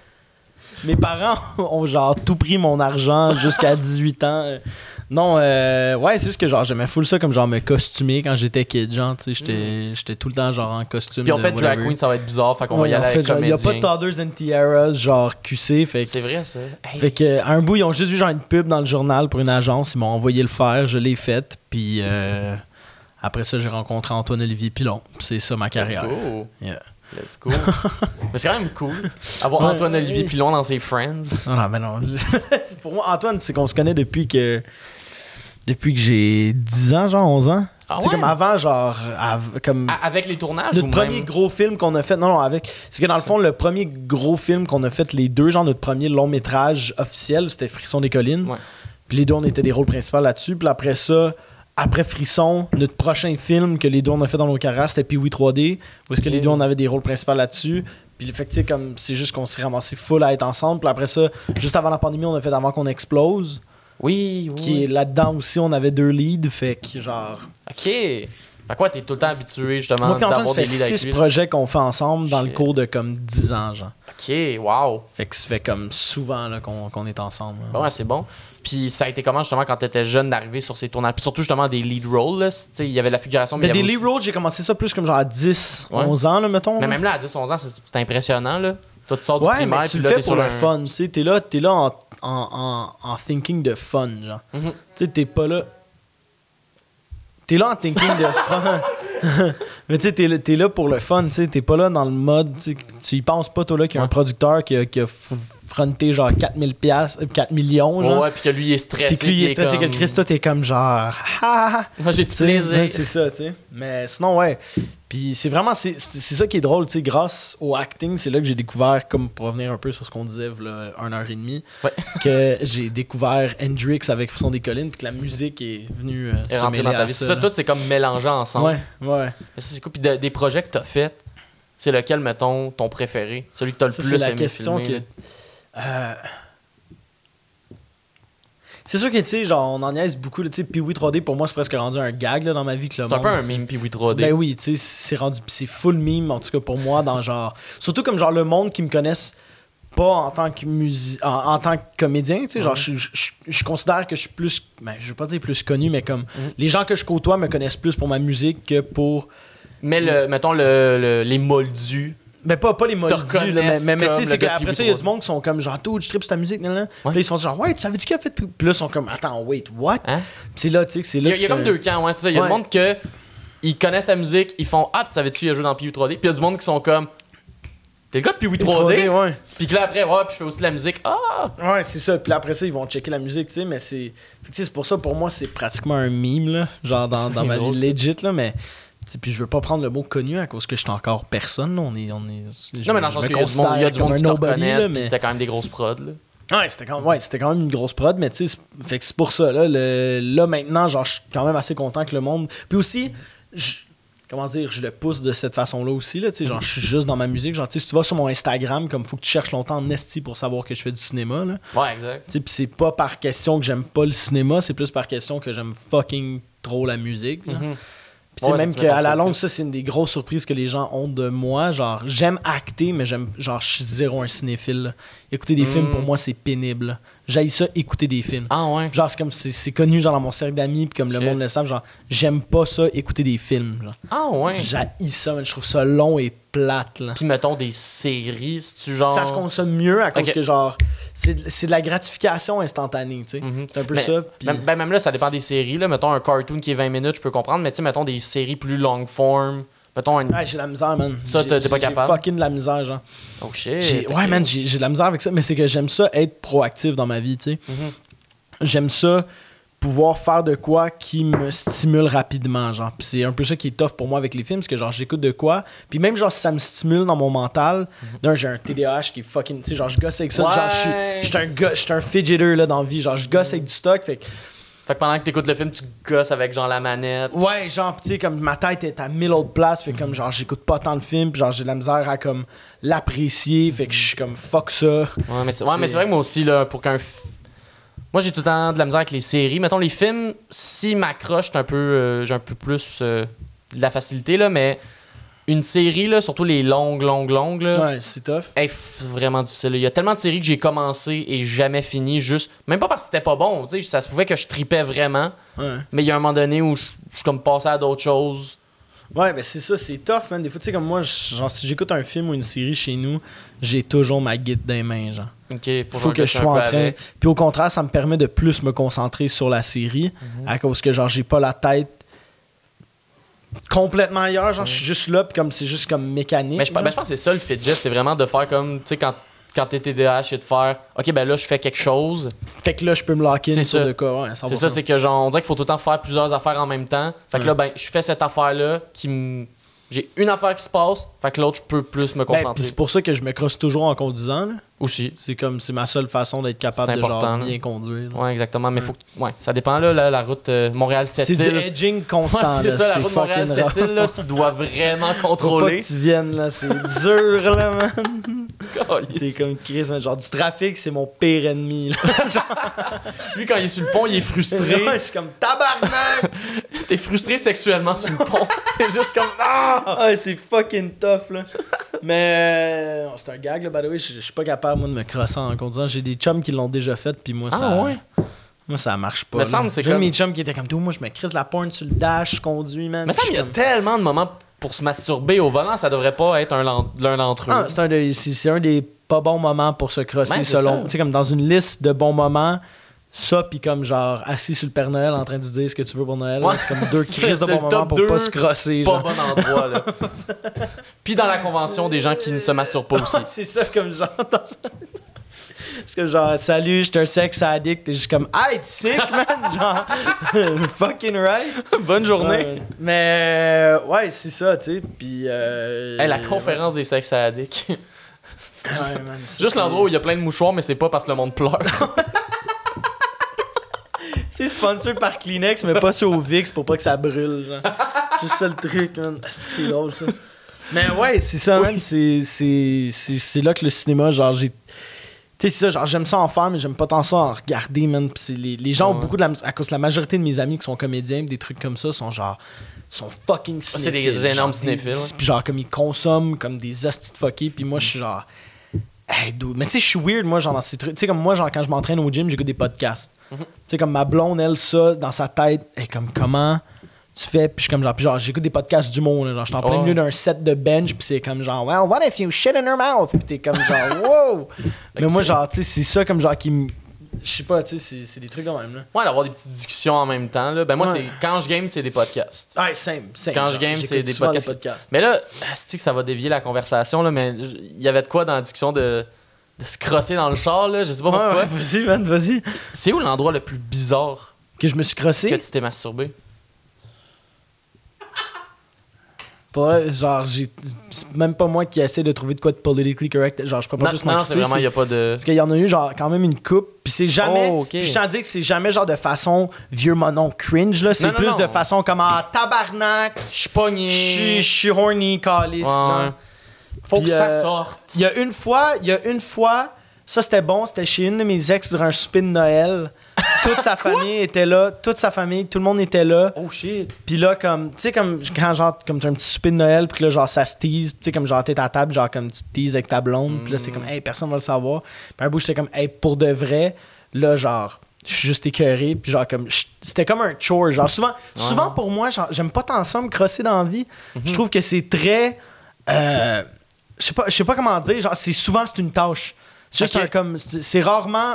Mes parents ont genre tout pris mon argent jusqu'à 18 ans. Non, ouais, c'est juste que genre j'aimais full ça comme genre me costumer quand j'étais kid, genre, tu sais, j'étais tout le temps genre en costume. Puis en fait, drag queen, ça va être bizarre, fait qu'on va y aller avec comédien. Il y a pas de Toddlers and Tiaras genre QC, fait que... C'est vrai, ça. Fait que à un bout, ils ont juste vu genre une pub dans le journal pour une agence, ils m'ont envoyé le faire, je l'ai faite, puis après ça, j'ai rencontré Antoine-Olivier Pilon. C'est ça ma carrière. Let's go. Yeah. Let's go. Mais c'est quand même cool avoir Antoine-Olivier Pilon dans ses Friends. Non, mais non. Pour moi, Antoine, c'est qu'on se connaît depuis que j'ai 10 ans, genre 11 ans. Ah ouais? Comme avant, genre... comme avec les tournages notre ou premier même... gros film qu'on a fait... Non, avec... C'est que dans le fond, le premier gros film qu'on a fait, les deux, genre notre premier long métrage officiel, c'était Frisson des collines. Ouais. Puis les deux, on était des rôles principaux là-dessus. Puis après ça... Après Frisson, notre prochain film que les deux on a fait dans nos carrières, c'était Pee-wee 3D, où est-ce que les deux on avait des rôles principaux là-dessus. Puis le fait que comme c'est juste qu'on s'est ramassé full à être ensemble. Puis après ça, juste avant la pandémie, on a fait Avant qu'on explose. Oui. Qui est là-dedans aussi, on avait 2 leads, fait que genre... Ok. Fait quoi, t'es tout le temps habitué justement moi, d'avoir des leads avec lui. 6 projets qu'on fait ensemble dans le cours de comme 10 ans, genre. Ok, wow. Fait que ça fait comme souvent là, qu'on est ensemble. Ouais, c'est bon. Puis ça a été comment justement quand t'étais jeune d'arriver sur ces tournages? Puis surtout justement des lead roles, là. Il y avait de la figuration. Mais des lead roles, j'ai commencé ça plus comme genre à 10, 11 ans, là, mettons. Mais même là, à 10, 11 ans, c'est impressionnant, là. Toi, tu sors du primaire, mais tu puis le là, fais pour le fun, tu sais. T'es là en thinking de fun, genre. Tu sais, t'es pas là... T'es là en thinking de fun. Mais tu sais, t'es là pour le fun, tu sais. T'es pas là dans le mode... Tu y penses pas, toi, là, qu'il y a un producteur qui a fronté genre 4 millions, genre. Ouais, puis que lui, il est stressé. Puis que lui, il est stressé, que le Christ, toi, t'es comme genre... Moi, j'ai du plaisir. Ouais, c'est ça, tu sais. Mais sinon, ouais... Puis c'est vraiment, c'est ça qui est drôle, tu sais, grâce au acting, c'est là que j'ai découvert, comme pour revenir un peu sur ce qu'on disait, là, 1h30, que j'ai découvert Hendrix avec Frisson des collines, puis que la musique est venue se mêler à ça. Ça, tout, c'est comme mélangé ensemble. Ouais. Mais ça, c'est cool. Puis des projets que t'as fait, c'est lequel, mettons, ton préféré? Celui que t'as le plus aimé filmer? C'est la question que... C'est sûr que, tu sais, genre, on en niaise beaucoup. Tu sais, Pee-wee 3D, pour moi, c'est presque rendu un gag là, dans ma vie. C'est un peu un meme, Pee-wee 3D. Ben oui, tu sais, c'est rendu. C'est full meme, en tout cas, pour moi, dans genre. Surtout comme genre le monde qui me connaissent pas en tant que en tant que comédien, tu sais, genre, je considère que je suis plus. Ben, je veux pas dire plus connu, mais comme. Les gens que je côtoie me connaissent plus pour ma musique que pour. Mais mettons, les moldus. Ben pas les moldus, là, mais tu sais, c'est qu'après ça, il y a du du monde qui sont comme genre, tout, je tripe sur ta musique, là. Puis là, ils sont genre, ouais, tu savais-tu qu'il a fait. Puis là, ils sont comme, attends, wait, what? Hein? Puis c'est là, tu sais, que c'est là. Il y a comme deux camps, ouais, c'est ça. Il y a du monde que ils connaissent la musique, ils font, ah, tu savais-tu, il a joué dans Pee-wee 3D. Puis il y a du monde qui sont comme, t'es le gars de Pee-wee 3D? Ouais. Puis que là, après, ouais, puis je fais aussi de la musique. Ah! Ouais, c'est ça. Puis là, après ça, ils vont checker la musique, tu sais, mais c'est. Fait que, tu sais, c'est pour ça, pour moi, c'est pratiquement un meme, là. Genre dans ma vie legit, là, mais. Puis je veux pas prendre le mot connu à cause que je suis encore personne. Là. On est non, mais dans le sens qu'il y a du monde qui te reconnaissent, puis c'était quand même des grosses prods. Là. Ouais, c'était quand même une grosse prod, mais tu sais, fait que c'est pour ça. Là, maintenant, genre, je suis quand même assez content que le monde. Puis aussi, comment dire, je le pousse de cette façon-là aussi. Là, tu sais, genre, je suis juste dans ma musique. Genre, tu sais, si tu vas sur mon Instagram, comme faut que tu cherches longtemps en esti pour savoir que je fais du cinéma. Là. Ouais, exact. Tu sais, puis c'est pas par question que j'aime pas le cinéma, c'est plus par question que j'aime fucking trop la musique. Puis ouais, même qu'à la longue, ça, c'est une des grosses surprises que les gens ont de moi. Genre, j'aime acter, mais je suis zéro un cinéphile. Là. Écouter des films, pour moi, c'est pénible. J'haïs ça, écouter des films. Ah ouais? Genre, c'est comme, c'est connu, genre, dans mon cercle d'amis, puis comme le monde le savent, genre, j'aime pas ça, écouter des films. Genre. Ah ouais? J'haïs ça, mais je trouve ça long et plate, là. Puis mettons des séries, si tu genre... Ça se consomme mieux à cause que, genre, c'est de la gratification instantanée, tu sais. C'est un peu ça. Pis... même là, ça dépend des séries, là. Mettons un cartoon qui est 20 minutes, je peux comprendre, mais tu sais, mettons des séries plus long form. Mettons un... Ouais, j'ai de la misère, man. Ça, t'es pas capable? J'ai fucking de la misère, genre. Oh shit. Ouais, man, j'ai de la misère avec ça, mais c'est que j'aime ça être proactif dans ma vie, tu sais. J'aime ça pouvoir faire de quoi qui me stimule rapidement, genre. Puis c'est un peu ça qui est tough pour moi avec les films, parce que genre j'écoute de quoi, puis même genre si ça me stimule dans mon mental, j'ai un TDAH qui est fucking, tu sais, genre je gosse avec ça, genre je suis un fidgeter là dans la vie, genre je gosse avec du stock, fait que pendant que t'écoutes le film, tu gosses avec genre la manette. Ouais, genre, tu sais, comme ma tête est à 1000 autres places, fait comme genre j'écoute pas tant le film, puis genre j'ai de la misère à comme l'apprécier, fait que je suis comme fuck ça. Ouais, mais c'est vrai que moi aussi, là, pour qu'un. Moi, j'ai tout le temps de la misère avec les séries. Mettons, les films, s'ils m'accrochent, j'ai un peu plus de la facilité, là, mais une série, là, surtout les longues, là. Ouais, c'est tough. C'est vraiment difficile. Là. Il y a tellement de séries que j'ai commencé et jamais fini, juste. Même pas parce que c'était pas bon, tu sais, ça se pouvait que je tripais vraiment. Ouais. Mais il y a un moment donné où je suis comme passé à d'autres choses. Ouais, ben c'est ça, c'est tough, man. Des fois, tu sais, comme moi, genre, si j'écoute un film ou une série chez nous, j'ai toujours ma guide dans les mains, genre. Ok, pour faut que je sois en train. Puis au contraire, ça me permet de plus me concentrer sur la série, à cause que, genre, j'ai pas la tête complètement ailleurs, genre, je suis juste là, puis comme c'est juste comme mécanique. Mais je pense que c'est ça le fidget, c'est vraiment de faire comme, tu sais, quand t'es TDAH, et de faire, ok, ben là, je fais quelque chose. Fait que là, je peux me lock-in sur de quoi, ouais. C'est ça, c'est que genre, on dirait qu'il faut tout le temps faire plusieurs affaires en même temps. Fait que là, ben, je fais cette affaire-là j'ai une affaire qui se passe, fait que l'autre, je peux plus me concentrer. Puis c'est pour ça que je me crosse toujours en conduisant, là. Aussi. C'est ma seule façon d'être capable de genre, bien conduire. Là. Ouais, exactement. Mais faut que, ça dépend là, la route Montréal-Sept-Îles. C'est du edging constant. Ouais, c'est ça, la route Montréal-Sept-Îles, là, tu dois vraiment contrôler. Faut pas que tu viennes, là, c'est dur, là, man. T'es comme Chris, man. Genre, du trafic, c'est mon pire ennemi, là. Lui, quand il est sur le pont, il est frustré. Ouais, je suis comme tabarnak. T'es frustré sexuellement sur le pont. T'es juste comme, ah! Ouais, c'est fucking tough, là. Mais c'est un gag, là, by the way. Je suis pas capable, moi, de me crosser en conduisant. J'ai des chums qui l'ont déjà fait, puis moi, moi, ça marche pas. Me semble, c'est j'ai comme... mes chums qui étaient comme tout. Moi, je me crisse la porn sur le dash, je conduis, man. Mais ça, il y a tellement de moments pour se masturber au volant, ça devrait pas être l'un d'entre eux. Ah, c'est un des pas bons moments pour se crosser, selon. Tu sais, comme dans une liste de bons moments. Ça, pis comme genre assis sur le Père Noël en train de dire ce que tu veux pour Noël. Ouais, c'est comme deux crises de bons moments pour pas se crosser. Pas bon endroit, là. Puis dans la convention, des gens qui ne se masturbent pas aussi. C'est ça, comme genre. C'est comme genre, salut, je suis un sex addict. T'es juste comme, hey, t'es sick, man. Genre, fucking right. Bonne journée. Mais, ouais, c'est ça, tu sais. Puis. La conférence des sex addicts. Ouais, man, juste l'endroit où il y a plein de mouchoirs, mais c'est pas parce que le monde pleure. C'est sponsor par Kleenex, mais pas sur Vicks pour pas que ça brûle. Genre. Juste ça le truc, man. C'est drôle, ça. Mais ouais, c'est ça, man. C'est là que le cinéma, genre, Tu sais, c'est ça, genre, j'aime ça en faire, mais j'aime pas tant ça en regarder, man. Pis les gens ont beaucoup à cause de la majorité de mes amis qui sont comédiens, des trucs comme ça, sont fucking cinéphiles. C'est des énormes cinéphiles. Puis genre, comme ils consomment comme des hosties de fuckés, puis moi, je suis genre. Hey, dude. Mais tu sais, je suis weird, moi, genre, dans ces trucs. Tu sais, comme moi, genre, quand je m'entraîne au gym, j'écoute des podcasts. Tu sais, comme ma blonde, elle, ça, dans sa tête, elle, comme, comment tu fais? Puis je suis comme, genre, j'écoute des podcasts d'humour, là. Genre, je suis en plein milieu d'un set de bench, puis c'est comme, genre, well, what if you shit in her mouth? Puis t'es comme, genre, wow! Mais moi, genre, tu sais, c'est ça, comme, genre, qui me. Je sais pas, tu sais, c'est des trucs de même, là. Ouais, d'avoir des petites discussions en même temps, là. Ben, moi, c'est quand je game, c'est des podcasts. Ouais, same. Quand je game, c'est des podcasts. Mais là, c'est que ça va dévier la conversation, là, mais il y avait de quoi dans la discussion de se crosser dans le char, là, je sais pas pourquoi. Ouais, vas-y, man, vas-y. C'est où l'endroit le plus bizarre que je me suis crossé? Que tu t'es masturbé? Pour vrai, genre, c'est même pas moi qui essaie de trouver de quoi de politically correct. Genre, je peux pas plus m'en Non, c'est vraiment, il y a pas de... Parce qu'il y en a eu, genre, quand même une coupe. Puis c'est jamais... Oh, okay. Puis je t'en dis que c'est jamais, genre, de façon vieux monon cringe, là. C'est plus de façon comme, tabarnak. Je suis pogné. Je suis horny, calice. Ouais. Faut que ça sorte. Il y a une fois, ça c'était bon, c'était chez une de mes ex durant un souper de Noël. Toute sa famille était là, tout le monde était là. Oh shit. Puis là, comme, tu sais, comme quand genre, comme t'as un petit souper de Noël, puis là, genre, ça se tease, tu sais, comme genre, t'es à table, genre, comme tu te teases avec ta blonde, puis là, c'est comme, hey, personne va le savoir. Puis un bout, j'étais comme, hey, pour de vrai, là, genre, je suis juste écœuré, puis genre, comme, c'était comme un chore. Genre, souvent pour moi, genre, j'aime pas tant ça me crosser dans la vie. Je trouve que c'est très. Je sais pas comment dire, genre, c'est une tâche. C'est juste c'est rarement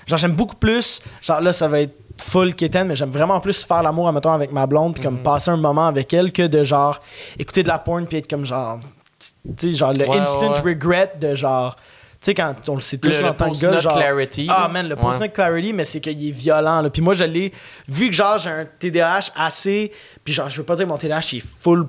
genre, j'aime beaucoup plus, genre là, ça va être full kitten, mais j'aime vraiment plus faire l'amour, admettons, avec ma blonde, puis comme passer un moment avec elle, que de genre, écouter de la porn, puis être comme genre, tu sais, genre, le instant regret de genre, tu sais, quand on le sait tous en tant que gars, genre. Clarity. Ah, man, le post-nut clarity, mais c'est qu'il est violent, là. Puis moi, vu que genre, j'ai un TDAH assez. Puis genre, je veux pas dire que mon TDAH est full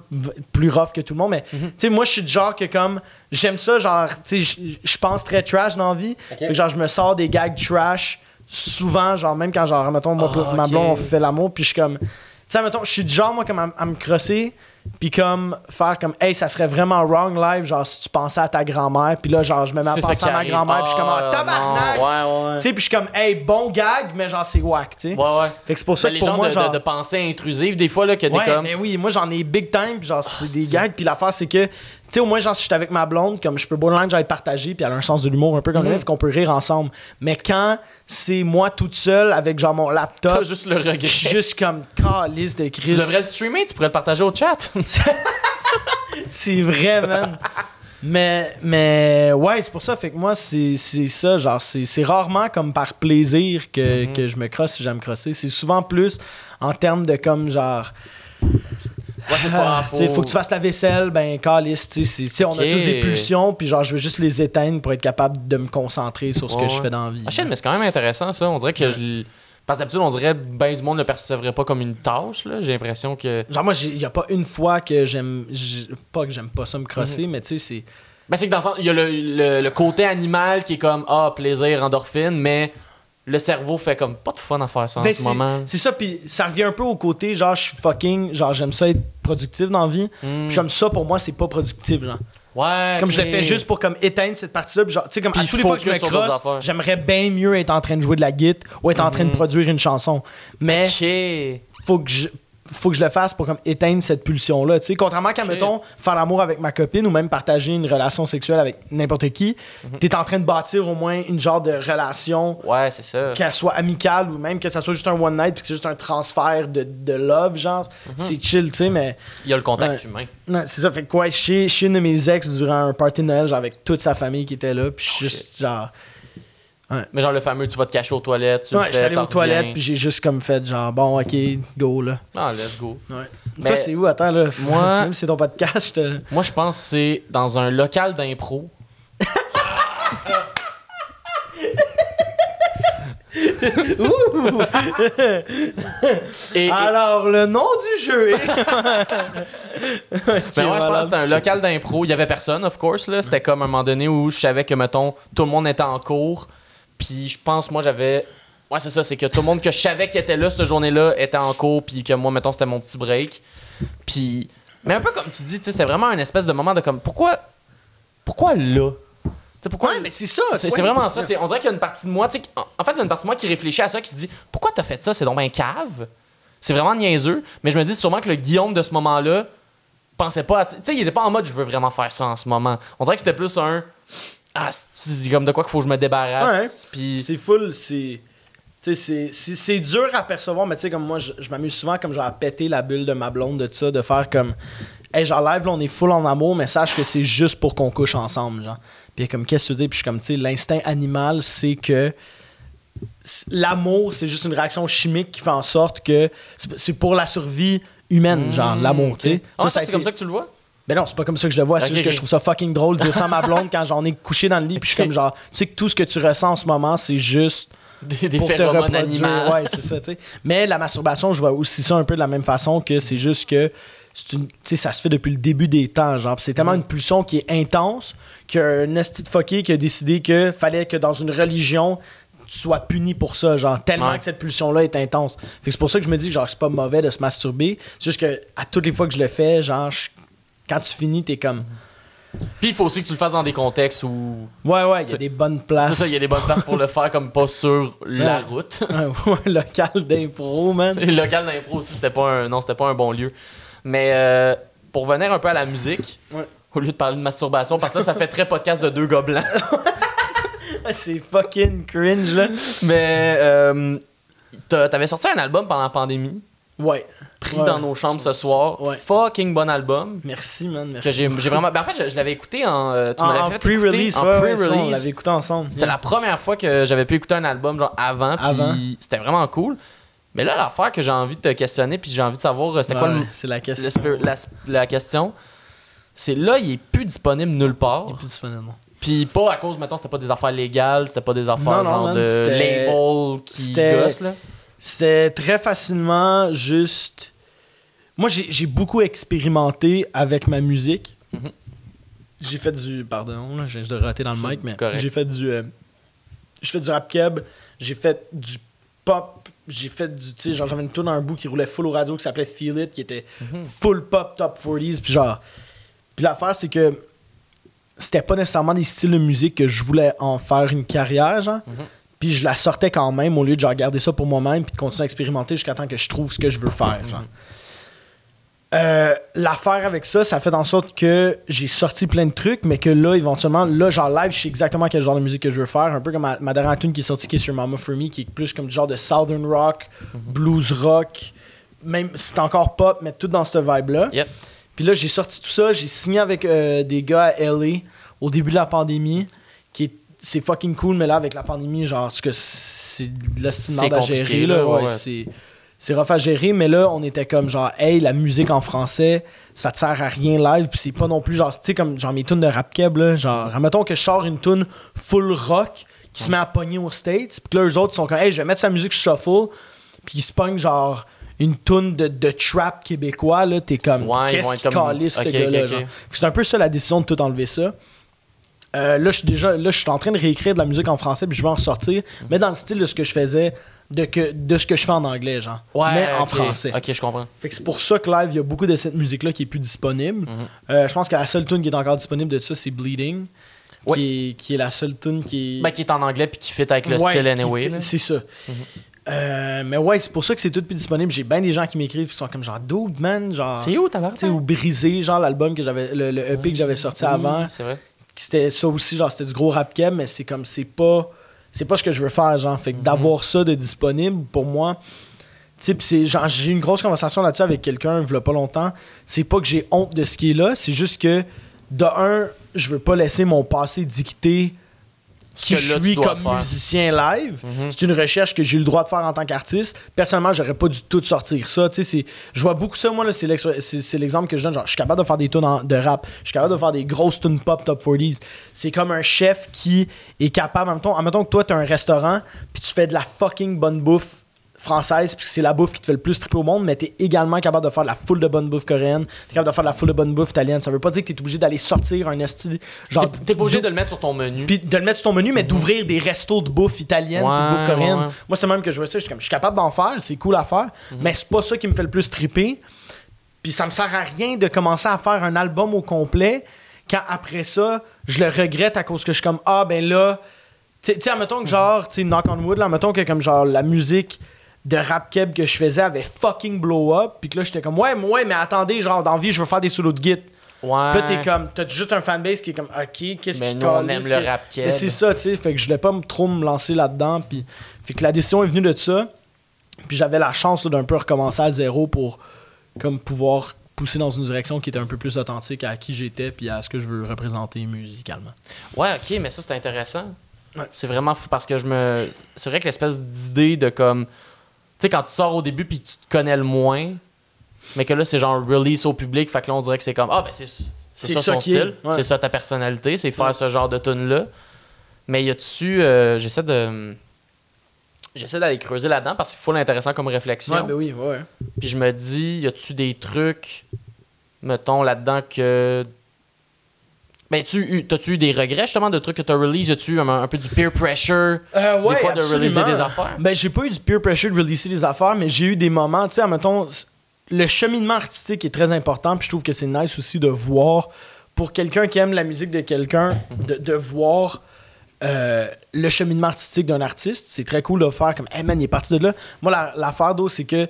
plus rough que tout le monde, mais tu sais, moi, je suis du genre que comme. J'aime ça, genre, tu sais, je pense très trash dans la vie. Fait que genre, je me sors des gags trash souvent, genre, même quand, genre, mettons, ma blonde, on fait l'amour, puis je suis comme. Tu sais, mettons, je suis du genre, moi, comme à me crosser. Puis comme faire comme hey, ça serait vraiment wrong live, genre si tu pensais à ta grand-mère, puis là genre je me mets à penser à ma grand-mère, puis je suis comme tabarnak. Tu sais, puis je suis comme hey, bon gag, mais genre c'est whack, tu sais. Ouais. Fait que c'est pour ça que pour moi genre de pensée intrusive des fois là que t'es comme. Mais oui, moi j'en ai big time, puis genre c'est des gags, puis l'affaire c'est que tu sais, au moins, genre, si je suis avec ma blonde, comme je peux borderline, j'aille partager, puis elle a un sens de l'humour un peu comme elle, qu'on peut rire ensemble. Mais quand c'est moi toute seule avec, genre, mon laptop, t'as juste le regret. Je suis juste comme calice de crise. Tu devrais le streamer, tu pourrais le partager au chat. C'est vrai, man. Mais ouais, c'est pour ça. Fait que moi, c'est ça. Genre, c'est rarement comme par plaisir que je me crosse si j'aime me crosser. C'est souvent plus en termes de comme, genre. Ouais, faut que tu fasses la vaisselle, ben calice, on a tous des pulsions, puis genre je veux juste les éteindre pour être capable de me concentrer sur ce que je fais dans la vie. Ah shit, mais c'est quand même intéressant ça, on dirait que parce que d'habitude on dirait ben du monde ne le percevrait pas comme une tâche là, j'ai l'impression que genre moi il y a pas une fois que j'aime pas ça me crosser, mais tu sais c'est ben c'est que dans le sens il y a le côté animal qui est comme plaisir, endorphine, mais le cerveau fait comme pas de fun à faire ça en ce moment. C'est ça, puis ça revient un peu au côté, genre, je suis fucking, genre, j'aime ça être productif dans la vie. Puis comme ça, pour moi, c'est pas productif, genre. Ouais. Comme je le fais juste pour comme éteindre cette partie-là. Puis genre, tu sais, comme à tous les fois que je me crosse, j'aimerais bien mieux être en train de jouer de la guitare ou être en train de produire une chanson. Mais faut que je le fasse pour comme éteindre cette pulsion-là. Tu sais, contrairement qu'à, mettons, faire l'amour avec ma copine ou même partager une relation sexuelle avec n'importe qui, t'es en train de bâtir au moins une genre de relation. Ouais, c'est ça. Qu'elle soit amicale ou même que ça soit juste un one night puis que c'est juste un transfert de love, genre. C'est chill, tu sais, mais. Il y a le contact humain. Ouais, c'est ça. Fait que, ouais, chez une de mes ex durant un party de Noël, genre, avec toute sa famille qui était là, puis juste, genre. Ouais. Mais genre le fameux tu vas te cacher aux toilettes, tu ouais, j'étais allé aux toilettes puis j'ai juste comme fait genre bon ok go là. Ah let's go. Ouais. Mais toi c'est où attends là? Moi même si c'est ton podcast. Moi je pense que c'est dans un local d'impro. Alors le nom du jeu est... Mais moi je pense que c'était un local d'impro, il y avait personne of course là, c'était comme un moment donné où je savais que mettons tout le monde était en cours. Puis je pense, moi, j'avais... Ouais, c'est ça, c'est que tout le monde que je savais qui était là cette journée-là était en cours, puis que moi, mettons, c'était mon petit break. Puis... Mais un peu comme tu dis, tu sais, c'était vraiment une espèce de moment de comme... Pourquoi là? Tu Pourquoi? Ouais, mais c'est ça. C'est vraiment ça. On dirait qu'il y a une partie de moi, tu sais, en fait, il y a une partie de moi qui réfléchit à ça, qui se dit pourquoi t'as fait ça? C'est donc ben cave. C'est vraiment niaiseux. Mais je me dis sûrement que le Guillaume de ce moment-là pensait pas à. Tu sais, il était pas en mode je veux vraiment faire ça en ce moment. On dirait que c'était plus un. Ah, c'est comme de quoi qu'il faut que je me débarrasse. Ouais. Puis. C'est full, c'est dur à percevoir, mais tu sais, comme moi, je m'amuse souvent comme genre à péter la bulle de ma blonde de ça, de faire comme. Hey, genre live, là, on est full en amour, mais sache que c'est juste pour qu'on couche ensemble, genre. Puis comme, qu'est-ce que tu dis? Puis je suis comme, tu sais, l'instinct animal, c'est que l'amour, c'est juste une réaction chimique qui fait en sorte que c'est pour la survie humaine, genre, l'amour, tu sais. Ah, ça, c'est comme ça que tu le vois? Ben non, c'est pas comme ça que je le vois, c'est juste que je trouve ça fucking drôle de dire ça à ma blonde quand j'en ai couché dans le lit, puis je suis comme genre, tu sais que tout ce que tu ressens en ce moment, c'est juste des pour te phéromones reproduire. animaux. Ouais, c'est ça, tu sais. Mais la masturbation, je vois aussi ça un peu de la même façon que c'est juste que tu sais, ça se fait depuis le début des temps, genre. Pis c'est tellement une pulsion qui est intense qu'un esti de fucké qui a décidé que fallait que dans une religion tu sois puni pour ça, genre, tellement que cette pulsion-là est intense. Fait que c'est pour ça que je me dis, genre, c'est pas mauvais de se masturber. C'est juste que à toutes les fois que je le fais, genre, quand tu finis, t'es comme. Puis il faut aussi que tu le fasses dans des contextes où. Ouais, il y a des bonnes places. C'est ça, il y a des bonnes places pour le faire, comme pas sur la route. Ouais, local d'impro, man. Le local d'impro aussi, c'était pas un bon lieu. Mais pour revenir un peu à la musique, au lieu de parler de masturbation, parce que ça fait très podcast de deux gars blancs. C'est fucking cringe, là. Mais t'avais sorti un album pendant la pandémie. Ouais. Pris dans nos chambres ce soir. Ouais. Fucking bon album. Merci, man. Merci. Que j'ai vraiment. Ben en fait, je l'avais écouté en. Tu m'avais fait pre-release. écouter en pre-release. On l'avait écouté ensemble. C'était la première fois que j'avais pu écouter un album genre avant. Puis c'était vraiment cool. Mais là, l'affaire que j'ai envie de te questionner, puis j'ai envie de savoir, c'était quoi c'est la question. la question. C'est là, il est plus disponible nulle part. Il est plus disponible, non. Puis pas à cause, mettons, c'était pas des affaires légales, c'était pas des affaires genre de c'était... label qui gossent, là. C'était très facilement juste... Moi, j'ai beaucoup expérimenté avec ma musique. Mm-hmm. J'ai fait du... Pardon, là, j'ai de rater dans le mic, mais correct. j'ai fait du... j'ai fait du rap keb, j'ai fait du pop, j'ai fait du... Tu sais, genre, j'avais une tune dans un bout qui roulait full au radio qui s'appelait Feel It, qui était full pop top 40s, puis genre... Puis l'affaire, c'est que c'était pas nécessairement des styles de musique que je voulais en faire une carrière, genre. Puis je la sortais quand même au lieu de genre garder ça pour moi-même puis de continuer à expérimenter jusqu'à temps que je trouve ce que je veux faire, genre. L'affaire avec ça fait en sorte que j'ai sorti plein de trucs, mais que là, éventuellement, là, genre live, je sais exactement quel genre de musique que je veux faire. Un peu comme ma dernière tune qui est sortie, qui est sur Mama For Me, qui est plus comme du genre de Southern Rock, blues rock, même c'est encore pop, mais tout dans ce vibe-là. Yep. Puis là, j'ai sorti tout ça, j'ai signé avec des gars à LA au début de la pandémie, c'est fucking cool, mais là, avec la pandémie, genre, parce que c'est de la merde à gérer, là. Ouais. C'est rough à gérer, mais là, on était comme genre, hey, la musique en français, ça te sert à rien live, puis c'est pas non plus genre, tu sais, comme genre mes tunes de rap keb, là, genre, admettons que je sors une tune full rock qui se met à pogner aux States, puis là, eux autres sont comme, hey, je vais mettre sa musique sur shuffle, puis ils se pognent genre une tune de trap québécois, là, t'es comme, qu'est-ce qui calisse ce gars-là, genre. C'est un peu ça la décision de tout enlever ça. Là, je suis en train de réécrire de la musique en français, puis je vais en sortir, mais dans le style de ce que je faisais, de ce que je fais en anglais, genre. Mais en français. Ok, je comprends. Fait que c'est pour ça que live, il y a beaucoup de cette musique-là qui est plus disponible. Je pense que la seule tune qui est encore disponible de ça, c'est Bleeding, qui est la seule tune qui est... Ben, qui est en anglais puis qui fit avec le style anyway. C'est ça. Mais ouais, c'est pour ça que c'est tout plus disponible. J'ai bien des gens qui m'écrivent qui sont comme genre Dude, man, genre. C'est où, t'as ou Brisé, genre l'album que j'avais, le EP que j'avais sorti avant. C'est vrai. C'était ça aussi, genre c'était du gros rap keb, mais c'est comme c'est pas ce que je veux faire, genre. Fait que d'avoir ça de disponible pour moi, tu sais, pis c'est genre j'ai eu une grosse conversation là-dessus avec quelqu'un il y a pas longtemps. C'est pas que j'ai honte de ce qui est là, c'est juste que de un, je veux pas laisser mon passé dicter qui je suis comme musicien live. C'est une recherche que j'ai eu le droit de faire en tant qu'artiste. Personnellement, j'aurais pas du tout de sortir ça. Je vois beaucoup ça, moi, là, c'est l'exemple que je donne. Genre, je suis capable de faire des tunes de rap. Je suis capable de faire des grosses tunes pop top 40s. C'est comme un chef qui est capable, admettons que toi, t'as un restaurant, puis tu fais de la fucking bonne bouffe française, puis c'est la bouffe qui te fait le plus triper au monde, mais t'es également capable de faire de la foule de bonne bouffe coréenne, t'es capable de faire de la foule de bonne bouffe italienne. Ça veut pas dire que t'es obligé d'aller sortir un esti, genre t'es pas obligé de le mettre sur ton menu, puis de le mettre sur ton menu, mais d'ouvrir des restos de bouffe italienne, de bouffe coréenne. Moi, c'est même que je vois ça, je suis capable d'en faire, c'est cool à faire, mais c'est pas ça qui me fait le plus triper. Puis ça me sert à rien de commencer à faire un album au complet quand après ça, je le regrette à cause que je suis comme, ah, ben là, tu sais, admettons que genre, tu sais, knock on wood, là, admettons que comme genre la musique de rap keb que je faisais avait fucking blow up, puis que là, j'étais comme, ouais, mais attendez, genre, dans la vie, je veux faire des solos de git. Ouais. Puis là, t'es comme, t'as juste un fanbase qui est comme, ok, qu'est-ce Mais qui nous, on aime le rap keb. Mais c'est ça, tu sais, fait que je voulais pas trop me lancer là-dedans, puis fait que la décision est venue de ça, puis j'avais la chance là, d'un peu recommencer à zéro pour comme pouvoir pousser dans une direction qui était un peu plus authentique à qui j'étais puis à ce que je veux représenter musicalement. Ouais, ok, mais ça, c'est intéressant. Ouais. C'est vraiment fou parce que c'est vrai que l'espèce d'idée de comme. Tu sais, quand tu sors au début puis tu te connais le moins, mais que là, c'est genre release au public, fait que là, on dirait que c'est comme, ah, ben c'est ça son style, c'est ça ta personnalité, c'est faire ce genre de tune-là. Mais y a-tu. J'essaie d'aller creuser là-dedans parce qu'il faut l'intéressant comme réflexion. Ouais, ben oui, ouais. Puis je me dis, y a-tu des trucs, mettons, là-dedans que. Ben, t'as-tu eu des regrets justement de trucs que t'as release? Y a-tu eu un peu du peer pressure Ouais, des fois de absolument. releaser des affaires? Ben, j'ai pas eu du peer pressure de releaser des affaires, mais j'ai eu des moments, tu sais, mettons, le cheminement artistique est très important, puis je trouve que c'est nice aussi de voir, pour quelqu'un qui aime la musique de quelqu'un, de voir le cheminement artistique d'un artiste. C'est très cool de faire comme, hey man, il est parti de là. Moi, l'affaire d'eau, c'est que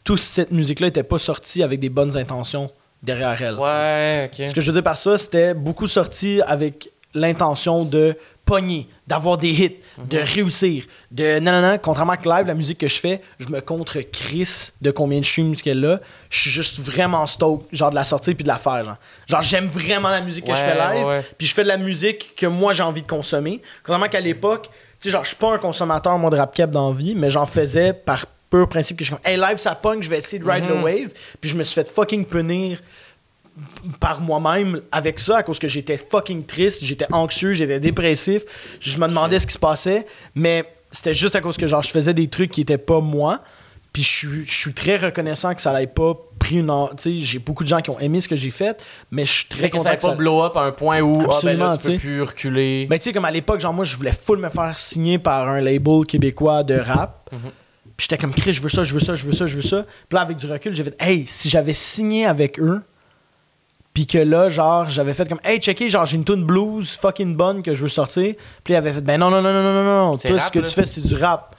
toute cette musique-là était pas sortie avec des bonnes intentions derrière elle. Ouais, ok. Ce que je veux dire par ça, c'était beaucoup sorti avec l'intention de pogner, d'avoir des hits, de réussir, de non, contrairement à live, la musique que je fais, je me contre-crisse de combien de streams qu'elle a. Je suis juste vraiment stoked, genre de la sortir puis de la faire, genre j'aime vraiment la musique que je fais live, puis je fais de la musique que moi j'ai envie de consommer. Contrairement qu'à l'époque, tu sais, genre je suis pas un consommateur moi de rap keb dans la vie, mais j'en faisais par pur principe que je suis comme, hey, live ça pogne, je vais essayer de ride the wave, puis je me suis fait fucking punir par moi-même avec ça à cause que j'étais fucking triste, j'étais anxieux, j'étais dépressif, je me demandais ce qui se passait, mais c'était juste à cause que genre je faisais des trucs qui étaient pas moi, puis je suis très reconnaissant que ça l'ait pas pris une... Tu sais, j'ai beaucoup de gens qui ont aimé ce que j'ai fait, mais je suis très content que ça n'ait pas blow up à un point où ben là, tu peux plus reculer. Ben tu sais, comme à l'époque, genre moi je voulais full me faire signer par un label québécois de rap. Puis j'étais comme, Chris, je veux ça. Puis là, avec du recul, j'ai fait, hey, si j'avais signé avec eux, puis que là, genre, j'avais fait comme, hey, checké, genre, j'ai une tune blues fucking bonne que je veux sortir. Puis il avait fait, ben non. Tout ce que tu fais, c'est du rap.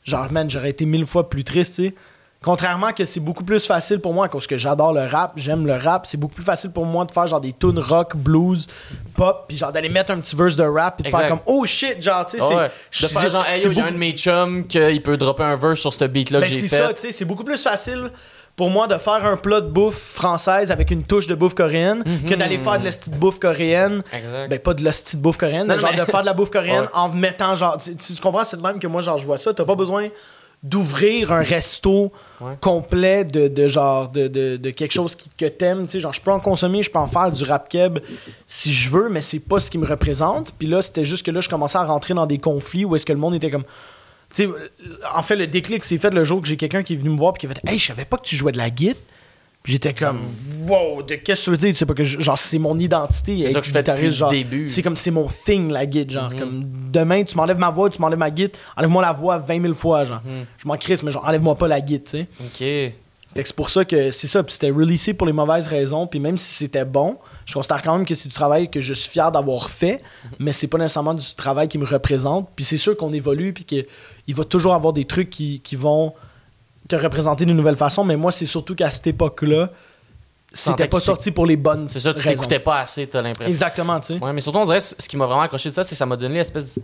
Genre, man, j'aurais été 1000 fois plus triste, tu sais. Contrairement que c'est beaucoup plus facile pour moi, parce que j'adore le rap, j'aime le rap, c'est beaucoup plus facile pour moi de faire genre des tunes rock, blues, pop, puis genre d'aller mettre un petit verse de rap, puis de faire comme oh shit, genre tu sais, de faire genre hey, il y a un de mes chums qu'il peut dropper un verse sur ce beat là que j'ai fait. C'est ça, tu sais, c'est beaucoup plus facile pour moi de faire un plat de bouffe française avec une touche de bouffe coréenne que d'aller faire de l'hostie de bouffe coréenne. Exact. Ben pas de l'hostie de bouffe coréenne, mais genre de faire de la bouffe coréenne en mettant genre tu comprends, c'est le même que moi genre je vois ça, t'as pas besoin d'ouvrir un resto complet de genre de quelque chose que t'aimes, tu sais, genre je peux en consommer, je peux en faire du rap keb si je veux, mais c'est pas ce qui me représente. Puis là c'était juste que là je commençais à rentrer dans des conflits où est-ce que le monde était comme, tu sais, en fait le déclic s'est fait le jour que j'ai quelqu'un qui est venu me voir puis qui a fait hey, je savais pas que tu jouais de la guitare. Puis j'étais comme wow, de qu'est-ce que tu veux dire, tu sais pas que genre c'est mon identité, c'est ça que je fais depuis le début. C'est comme c'est mon thing la guitare, genre comme demain tu m'enlèves ma voix, tu m'enlèves ma guitare, enlève-moi la voix 20 000 fois, genre je m'en crisse, mais genre enlève-moi pas la guitare, tu sais. OK. Fait que c'est pour ça que c'est ça, puis c'était releasé pour les mauvaises raisons, puis même si c'était bon, je considère quand même que c'est du travail que je suis fier d'avoir fait, mais c'est pas nécessairement du travail qui me représente, puis c'est sûr qu'on évolue, puis qu'il va toujours avoir des trucs qui vont te représenter d'une nouvelle façon, mais moi c'est surtout qu'à cette époque-là, c'était pas sorti pour les bonnes raisons. C'est ça, tu t'écoutais pas assez, t'as l'impression. Exactement, tu sais. Ouais, mais surtout on dirait ce qui m'a vraiment accroché de ça, c'est que ça m'a donné l'espèce de...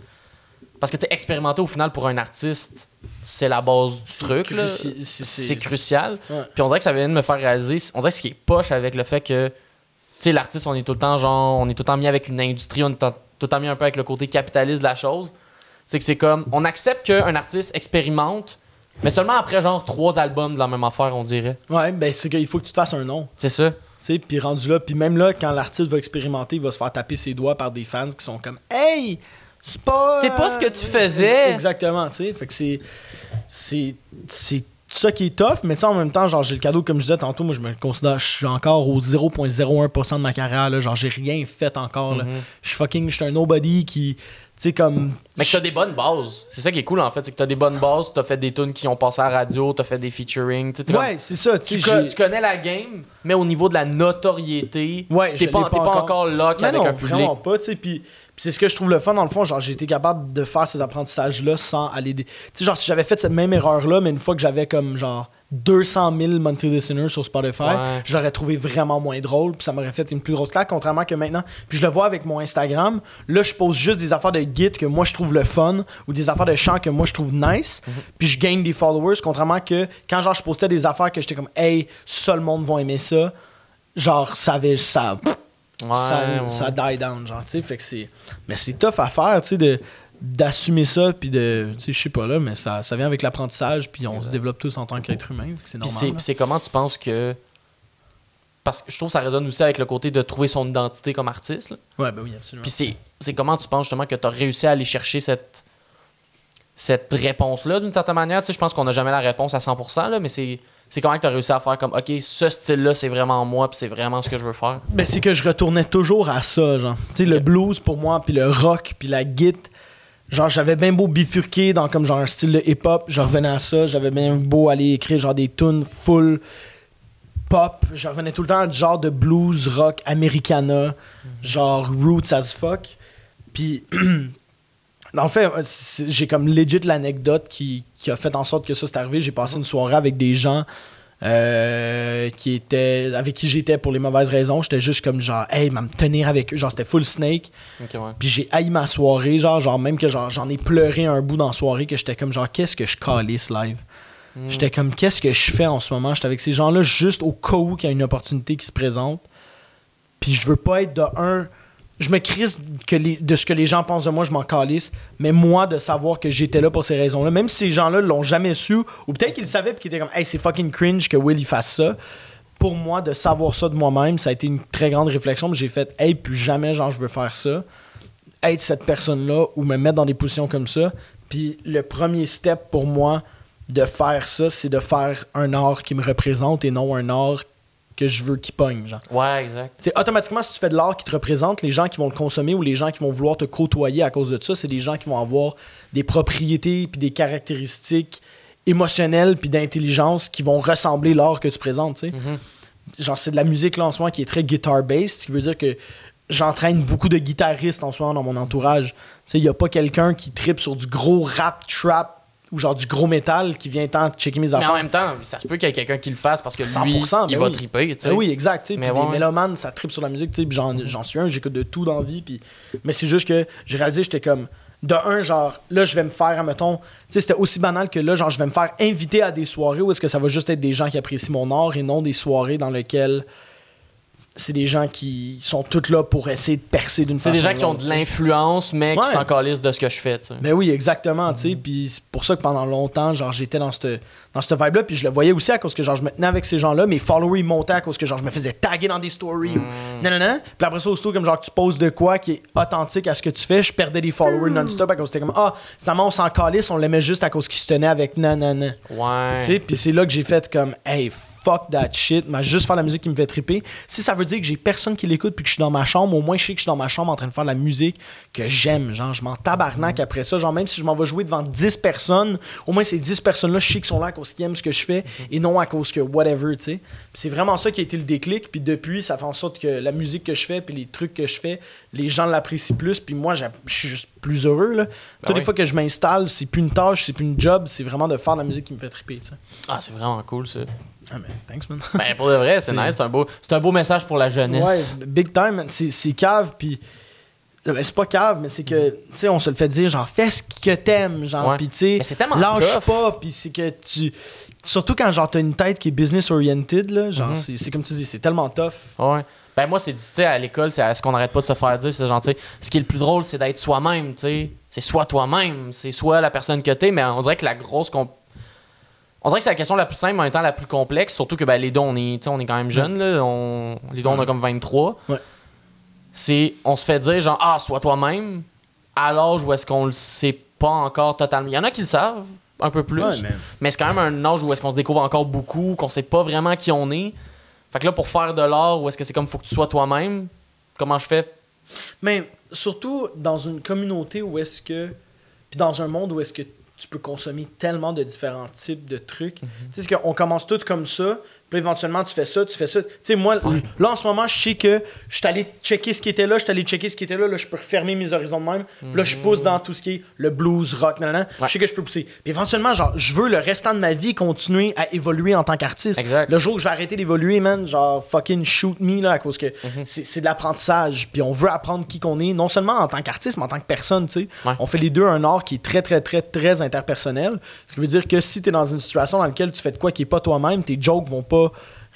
Parce que tu sais, expérimenter au final pour un artiste, c'est la base du truc, là. C'est crucial. Ouais. Puis on dirait que ça vient de me faire réaliser, on dirait que ce qui est poche avec le fait que, tu sais, l'artiste, on est tout le temps genre, on est tout le temps mis avec une industrie, on est tout le temps mis un peu avec le côté capitaliste de la chose. C'est que c'est comme, on accepte qu'un artiste expérimente, mais seulement après genre 3 albums de la même affaire, on dirait. Ouais, ben c'est qu'il faut que tu te fasses un nom. C'est ça. Tu sais, puis rendu là, puis même là, quand l'artiste va expérimenter, il va se faire taper ses doigts par des fans qui sont comme hey, c'est pas ce que tu faisais. Exactement, tu sais. Fait que c'est ça qui est tough, mais tu sais, en même temps, genre j'ai le cadeau, comme je disais tantôt, moi je me considère, je suis encore au 0.01% de ma carrière, là, genre j'ai rien fait encore, là. Je suis un nobody qui, sais, comme. Mais que t'as des bonnes bases. C'est ça qui est cool, en fait. C'est que t'as des bonnes bases, t'as fait des tunes qui ont passé à la radio, t'as fait des featuring. Ouais, c'est ça. Tu connais la game, mais au niveau de la notoriété, ouais, t'es pas encore lock avec un public. Vraiment pas, tu sais. Puis c'est ce que je trouve le fun, dans le fond. Genre, j'ai été capable de faire ces apprentissages-là sans aller. Tu sais, genre, si j'avais fait cette même erreur-là, mais une fois que j'avais comme, genre, 200 000 monthly listeners sur Spotify, je l'aurais trouvé vraiment moins drôle, puis ça m'aurait fait une plus grosse claque, contrairement que maintenant. Puis je le vois avec mon Instagram, là je pose juste des affaires de git que moi je trouve le fun, ou des affaires de chant que moi je trouve nice, puis je gagne des followers, contrairement que quand genre je postais des affaires que j'étais comme hey, ça le monde va aimer ça, genre ça die down, genre, tu sais, fait que c'est. Mais c'est tough à faire, tu sais, d'assumer ça, puis de, tu sais, je sais pas là, mais ça vient avec l'apprentissage, puis on se développe tous en tant qu'être humain, c'est normal. Puis c'est comment tu penses que, parce que je trouve que ça résonne aussi avec le côté de trouver son identité comme artiste, là. Ouais, ben oui, absolument. Puis c'est comment tu penses justement que tu as réussi à aller chercher cette réponse-là d'une certaine manière. Tu sais, je pense qu'on n'a jamais la réponse à 100%, là, mais c'est comment que tu as réussi à faire comme ok, ce style-là c'est vraiment moi, puis c'est vraiment ce que je veux faire. Ben c'est que je retournais toujours à ça, genre, tu sais, le blues pour moi, puis le rock, puis la guitare. Genre, j'avais bien beau bifurquer dans comme genre un style de hip-hop, je revenais à ça. J'avais bien beau aller écrire genre des tunes full pop. Je revenais tout le temps à du genre de blues, rock, americana, genre roots as fuck. Puis, dans le fait, j'ai comme legit l'anecdote qui a fait en sorte que ça s'est arrivé. J'ai passé une soirée avec des gens avec qui j'étais pour les mauvaises raisons. J'étais juste comme genre hey, me tenir avec eux, genre c'était full Snake. Okay, ouais. Puis j'ai haï ma soirée, genre même que j'en ai pleuré un bout dans la soirée, que j'étais comme genre qu'est-ce que je calisse live. J'étais comme qu'est-ce que je fais en ce moment. J'étais avec ces gens là juste au cas où qu'il y a une opportunité qui se présente, puis je veux pas être je me crisse de ce que les gens pensent de moi, je m'en calisse. Mais moi, de savoir que j'étais là pour ces raisons-là, même si ces gens-là l'ont jamais su, ou peut-être qu'ils le savaient puis qu'ils étaient comme « Hey, c'est fucking cringe que Will il fasse ça », pour moi, de savoir ça de moi-même, ça a été une très grande réflexion. J'ai fait « Hey, plus jamais, genre, je veux faire ça. Être cette personne-là ou me mettre dans des positions comme ça. » Puis le premier step pour moi de faire ça, c'est de faire un art qui me représente et non un art que je veux qu'il pogne, genre. Ouais, exact. C'est automatiquement, si tu fais de l'art qui te représente, les gens qui vont le consommer ou les gens qui vont vouloir te côtoyer à cause de ça, c'est des gens qui vont avoir des propriétés puis des caractéristiques émotionnelles puis d'intelligence qui vont ressembler l'art que tu présentes, tu sais. Genre, c'est de la musique, là, en ce moment, qui est très guitar-based, ce qui veut dire que j'entraîne beaucoup de guitaristes en ce moment dans mon entourage. Tu sais, il n'y a pas quelqu'un qui trippe sur du gros rap, trap, ou genre du gros métal qui vient tant checker mes affaires. Mais en même temps, ça se peut qu'il y ait quelqu'un qui le fasse parce que lui, 100%, il va triper, tu sais. Oui, exact, tu sais. Puis ouais. les mélomanes, ça trippe sur la musique, tu sais. J'en suis un, j'écoute de tout dans la vie. Puis... Mais c'est juste que j'ai réalisé, j'étais comme... De un, genre, là, je vais me faire, admettons... Tu sais, c'était aussi banal que là, genre, je vais me faire inviter à des soirées où est-ce que ça va juste être des gens qui apprécient mon art et non des soirées dans lesquelles... C'est des gens qui sont tous là pour essayer de percer d'une façon. C'est des gens qui ont de l'influence, mais qui s'en calissent de ce que je fais, tu sais. Ben oui, exactement, tu sais. Puis c'est pour ça que pendant longtemps, genre, j'étais dans cette vibe-là. Puis je le voyais aussi à cause que, genre, je me tenais avec ces gens-là. Mes followers, ils montaient à cause que, genre, je me faisais taguer dans des stories. Non. Puis après ça, aussitôt, comme, genre, tu poses de quoi qui est authentique à ce que tu fais, je perdais des followers non-stop à cause que c'était comme, finalement, on s'en calisse, on l'aimait juste à cause qu'il se tenait avec nanana. Ouais. Tu sais, puis c'est là que j'ai fait comme, hey, fuck that shit, mais juste faire la musique qui me fait triper. Si ça veut dire que j'ai personne qui l'écoute puis que je suis dans ma chambre, au moins je sais que je suis dans ma chambre en train de faire de la musique que j'aime. Genre, je m'en tabarnak après ça. Genre, même si je m'en vais jouer devant 10 personnes, au moins ces 10 personnes-là, je sais qu'ils sont là à cause qu'ils aiment ce que je fais et non à cause que whatever, tu sais. Puis c'est vraiment ça qui a été le déclic. Puis depuis, ça fait en sorte que la musique que je fais puis les trucs que je fais, les gens l'apprécient plus. Puis moi, je suis juste plus heureux, là. Toutes les fois que je m'installe, c'est plus une tâche, c'est plus une job, c'est vraiment de faire de la musique qui me fait triper, tu sais. Ah, c'est vraiment cool, ça. Ah, mais thanks, man. Ben, pour de vrai, c'est nice. C'est un beau message pour la jeunesse. Ouais, big time, man. C'est cave, puis... Ben, c'est pas cave, mais c'est que, tu sais, on se le fait dire, genre, fais ce que t'aimes, genre, Ouais. puis tu sais, Mais c'est tellement lâche tough. pas, puis c'est que tu... Surtout quand, genre, t'as une tête qui est business-oriented, là, genre, c'est comme tu dis, c'est tellement tough. Ouais. Ben, moi, c'est, tu sais, à l'école, c'est ce qu'on n'arrête pas de se faire dire, c'est genre, tu sais, ce qui est le plus drôle, c'est d'être soi-même, tu sais. C'est soit toi-même, c'est soit la personne que t'es, mais on dirait que on dirait que c'est la question la plus simple, mais en même temps la plus complexe, surtout que ben, les deux, on est quand même jeunes, là. Les deux, on a comme 23. Ouais. C'est, on se fait dire, genre, sois toi-même, à l'âge où est-ce qu'on le sait pas encore totalement. Il y en a qui le savent un peu plus, mais c'est quand même un âge où est-ce qu'on se découvre encore beaucoup, qu'on sait pas vraiment qui on est. Fait que là, pour faire de l'art, où est-ce que c'est comme faut que tu sois toi-même, comment je fais? Mais surtout dans une communauté où est-ce que... Puis dans un monde où est-ce que tu peux consommer tellement de différents types de trucs. Tu sais, qu'on commence tout comme ça, puis éventuellement tu fais ça, tu fais ça. Tu sais, moi, là en ce moment, je sais que je suis allé checker ce qui était là, là, je peux refermer mes horizons de même. Puis là, je pousse dans tout ce qui est le blues, rock, nanana. Je sais que je peux pousser. Puis éventuellement, genre, je veux le restant de ma vie continuer à évoluer en tant qu'artiste. Exact. Le jour où je vais arrêter d'évoluer, man, genre, fucking shoot me, là, à cause que c'est de l'apprentissage. Puis on veut apprendre qui qu'on est, non seulement en tant qu'artiste, mais en tant que personne, tu sais. Ouais. On fait les deux un art qui est très, très, très, très interpersonnel. Ce qui veut dire que si t'es dans une situation dans laquelle tu fais de quoi qui est pas toi-même, tes jokes vont pas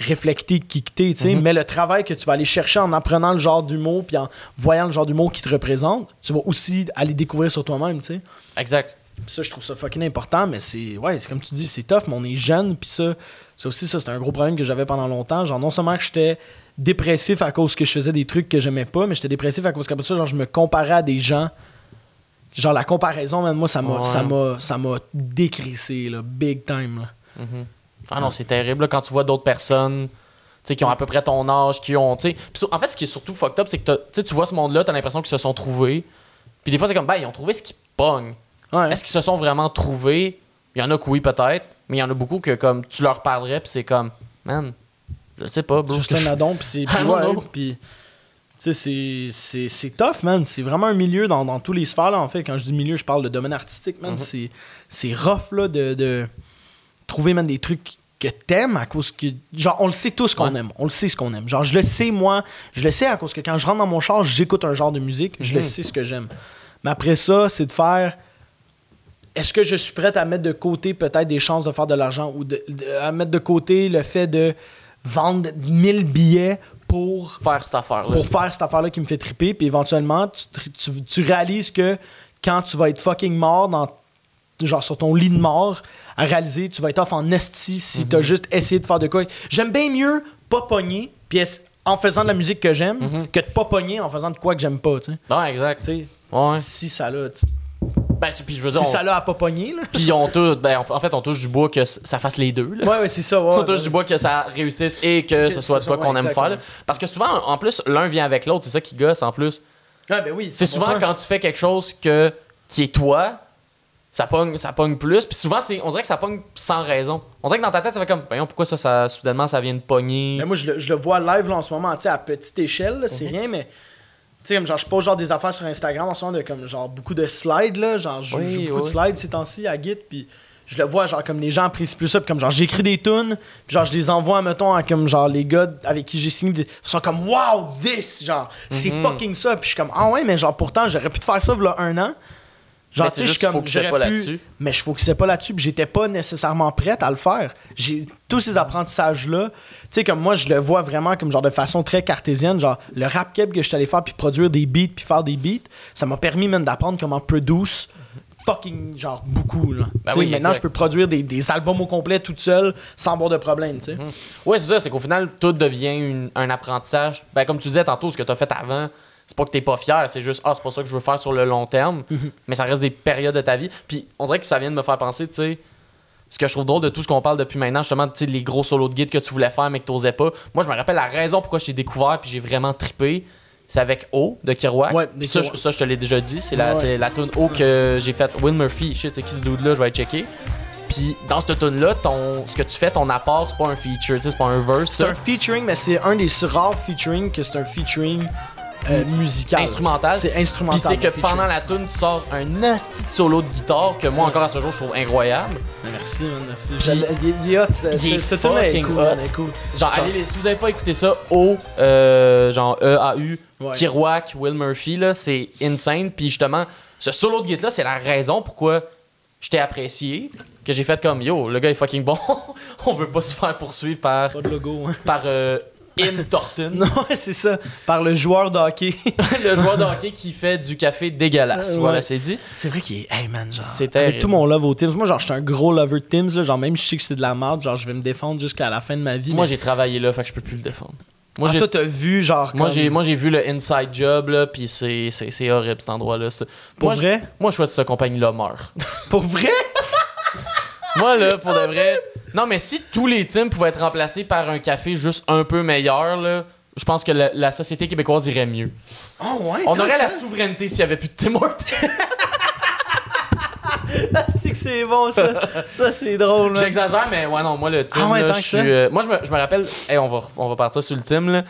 reflecter qui que t'es, tu sais. Mais le travail que tu vas aller chercher en apprenant le genre d'humour puis en voyant le genre d'humour qui te représente, tu vas aussi aller découvrir sur toi-même, tu sais. Exact. Puis ça, je trouve ça fucking important, mais c'est comme tu dis, c'est tough, mais on est jeune, puis ça aussi, c'était un gros problème que j'avais pendant longtemps. Genre, non seulement que j'étais dépressif à cause que je faisais des trucs que j'aimais pas, mais j'étais dépressif à cause qu'après ça, genre, je me comparais à des gens. Genre, la comparaison, man, moi, ça m'a décrissé, là, big time, là. Ah non, c'est terrible là, quand tu vois d'autres personnes qui ont à peu près ton âge, qui ont. Puis, en fait, ce qui est surtout fucked up, c'est que tu vois ce monde-là, t'as l'impression qu'ils se sont trouvés. Puis des fois, c'est comme, ils ont trouvé ce qui pogne. Ouais. Est-ce qu'ils se sont vraiment trouvés? Il y en a que oui, peut-être, mais il y en a beaucoup que comme tu leur parlerais, puis c'est comme, man, je sais pas, bro. Juste un addon, puis c'est. Puis tu sais, c'est tough, man. C'est vraiment un milieu dans tous les sphères, là, en fait. Quand je dis milieu, je parle de domaine artistique, man. C'est rough, là, de trouver, man, des trucs que t'aimes à cause que... Genre, on le sait tous qu'on aime. On le sait ce qu'on aime. Genre, je le sais, moi. Je le sais à cause que quand je rentre dans mon char, j'écoute un genre de musique. Je le sais ce que j'aime. Mais après ça, c'est de faire... Est-ce que je suis prêt à mettre de côté peut-être des chances de faire de l'argent ou à mettre de côté le fait de vendre 1000 billets pour faire cette affaire-là. Pour faire cette affaire-là qui me fait triper. Puis éventuellement, tu réalises que quand tu vas être fucking mort genre sur ton lit de mort, à réaliser, tu vas être off en esti si t'as juste essayé de faire de quoi. J'aime bien mieux pas pogner, puis en faisant de la musique que j'aime, que de pas pogner en faisant de quoi que j'aime pas, tu sais. Non, exact. Tu sais, si ça l'a... Puis je veux dire, si ça l'a à pas pogner, là. Puis on touche, en fait, on touche du bois que ça fasse les deux, là. Ouais, c'est ça, ouais. On touche du bois que ça réussisse et que ce soit de quoi qu'on aime faire, là. Parce que souvent, en plus, l'un vient avec l'autre, c'est ça qui gosse, en plus. Ah, ben oui. C'est souvent quand tu fais quelque chose qui est toi, ça pogne plus. Puis souvent, on dirait que ça pogne sans raison. On dirait que dans ta tête, ça fait comme, voyons, pourquoi ça soudainement, ça vient de pogner. Ben moi, je le vois live là, en ce moment, tu sais, à petite échelle, là, c'est rien, mais... Tu sais, comme genre, je pose genre des affaires sur Instagram en ce moment de comme genre beaucoup de slides, là. Genre, je joue beaucoup de slides ces temps-ci à Git, puis je le vois, genre, comme les gens apprécient plus ça, puis comme genre, j'écris des tunes, puis genre, je les envoie, mettons, à comme genre, les gars avec qui j'ai signé, ils sont comme, wow, this, genre, c'est fucking ça, puis je suis comme, ah ouais, mais genre, pourtant, j'aurais pu te faire ça, là, un an. Genre, tu sais, je suis comme, pas là-dessus. Mais je focusais pas là-dessus, puis j'étais pas nécessairement prête à le faire. J'ai tous ces apprentissages-là. Tu sais, comme moi, je le vois vraiment comme genre de façon très cartésienne. Genre, le rap keb que je suis allé faire, puis produire des beats, puis faire des beats, ça m'a permis même d'apprendre comment produce fucking, genre, beaucoup, là. Ben oui, maintenant, je peux produire des albums au complet toute seule, sans avoir de problème, tu sais. Ouais, c'est ça, c'est qu'au final, tout devient un apprentissage. Ben, comme tu disais tantôt, ce que tu as fait avant, c'est pas que t'es pas fier, c'est juste, c'est pas ça que je veux faire sur le long terme, mais ça reste des périodes de ta vie. Puis on dirait que ça vient de me faire penser, tu sais, ce que je trouve drôle de tout ce qu'on parle depuis maintenant, justement, tu sais, les gros solos de guide que tu voulais faire mais que t'osais pas. Moi, je me rappelle la raison pourquoi je t'ai découvert puis j'ai vraiment trippé. C'est avec O de Kerouac. Ouais, ça, je te l'ai déjà dit. C'est la tune O que j'ai faite. Will Murphy, shit, c'est qui ce dude-là, je vais aller checker. Puis dans cette tune-là, ce que tu fais, ton apport, c'est pas un feature, c'est pas un verse. C'est un featuring, mais c'est un des rares featuring que c'est un featuring musical. Instrumental. C'est instrumental. Puis c'est que pendant la tune, tu sors un asti de solo de guitare que moi, encore à ce jour, je trouve incroyable. Merci, man, merci. Il est fucking hot. Genre, allez, si vous avez pas écouté ça, genre E-A-U, ouais. Kerouac, Will Murphy, là, c'est insane. Puis justement, ce solo de guitare là, c'est la raison pourquoi je t'ai apprécié. Que j'ai fait comme, yo, le gars est fucking bon. On veut pas se faire poursuivre par... Pas de logo, hein. Par In Thornton. Non, c'est ça. Par le joueur de hockey. Le joueur de hockey qui fait du café dégueulasse. Voilà, c'est dit. C'est vrai qu'il est... Hey, man, genre... C'est avec tout mon love au Tim's. Moi, genre, je suis un gros lover de Tim's, là. Genre, même si je sais que c'est de la merde, genre, je vais me défendre jusqu'à la fin de ma vie. Moi, j'ai travaillé là, fait que je peux plus le défendre. Moi, toi, t'as vu, genre... Moi, j'ai vu le inside job, là, pis c'est horrible, cet endroit-là. Pour vrai? Moi, je souhaite que cette compagnie-là meurt. Pour vrai? Moi, là, pour de vrai... Non, mais si tous les teams pouvaient être remplacés par un café juste un peu meilleur, là, je pense que la société québécoise irait mieux. Oh ouais, On aurait la souveraineté s'il y avait plus de Tim Hortons. C'est que c'est bon, ça. Ça, c'est drôle. Man. J'exagère, mais ouais, non, moi, le Tim, Ah ouais, là, tant je que suis... ça. moi, je me rappelle... Hey, on va partir sur le Tim, là.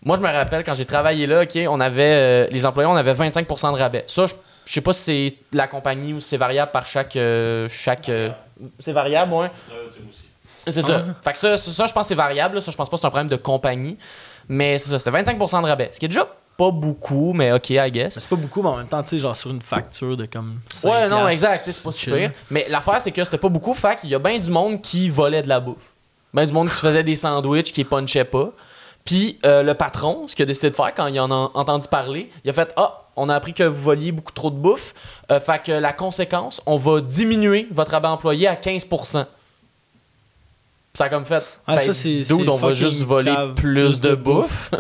Moi, je me rappelle, quand j'ai travaillé là, OK, on avait... les employés, on avait 25% de rabais. Ça, je sais pas si c'est la compagnie ou si c'est variable par chaque... c'est variable, ouais. C'est ça. Fait que ça, je pense que c'est variable. Là. Ça, je pense pas que c'est un problème de compagnie. Mais c'est ça, c'était 25% de rabais. Ce qui est déjà pas beaucoup, mais OK, I guess. Mais c'est pas beaucoup, mais en même temps, tu sais, genre sur une facture de comme 5 Ouais, non, piastres, exact. C'est pas chill. super. Mais l'affaire, c'est que c'était pas beaucoup. Fait qu'il y a bien du monde qui volait de la bouffe. Ben du monde qui se faisait des sandwichs, qui punchait pas. Puis le patron, ce qu'il a décidé de faire quand il en a entendu parler, il a fait « Ah, on a appris que vous voliez beaucoup trop de bouffe. Fait que la conséquence, on va diminuer votre rabais employé à 15%. » Ça a comme fait, Ah, ça, c'est dude, on va fucking juste voler cave, plus de bouffe.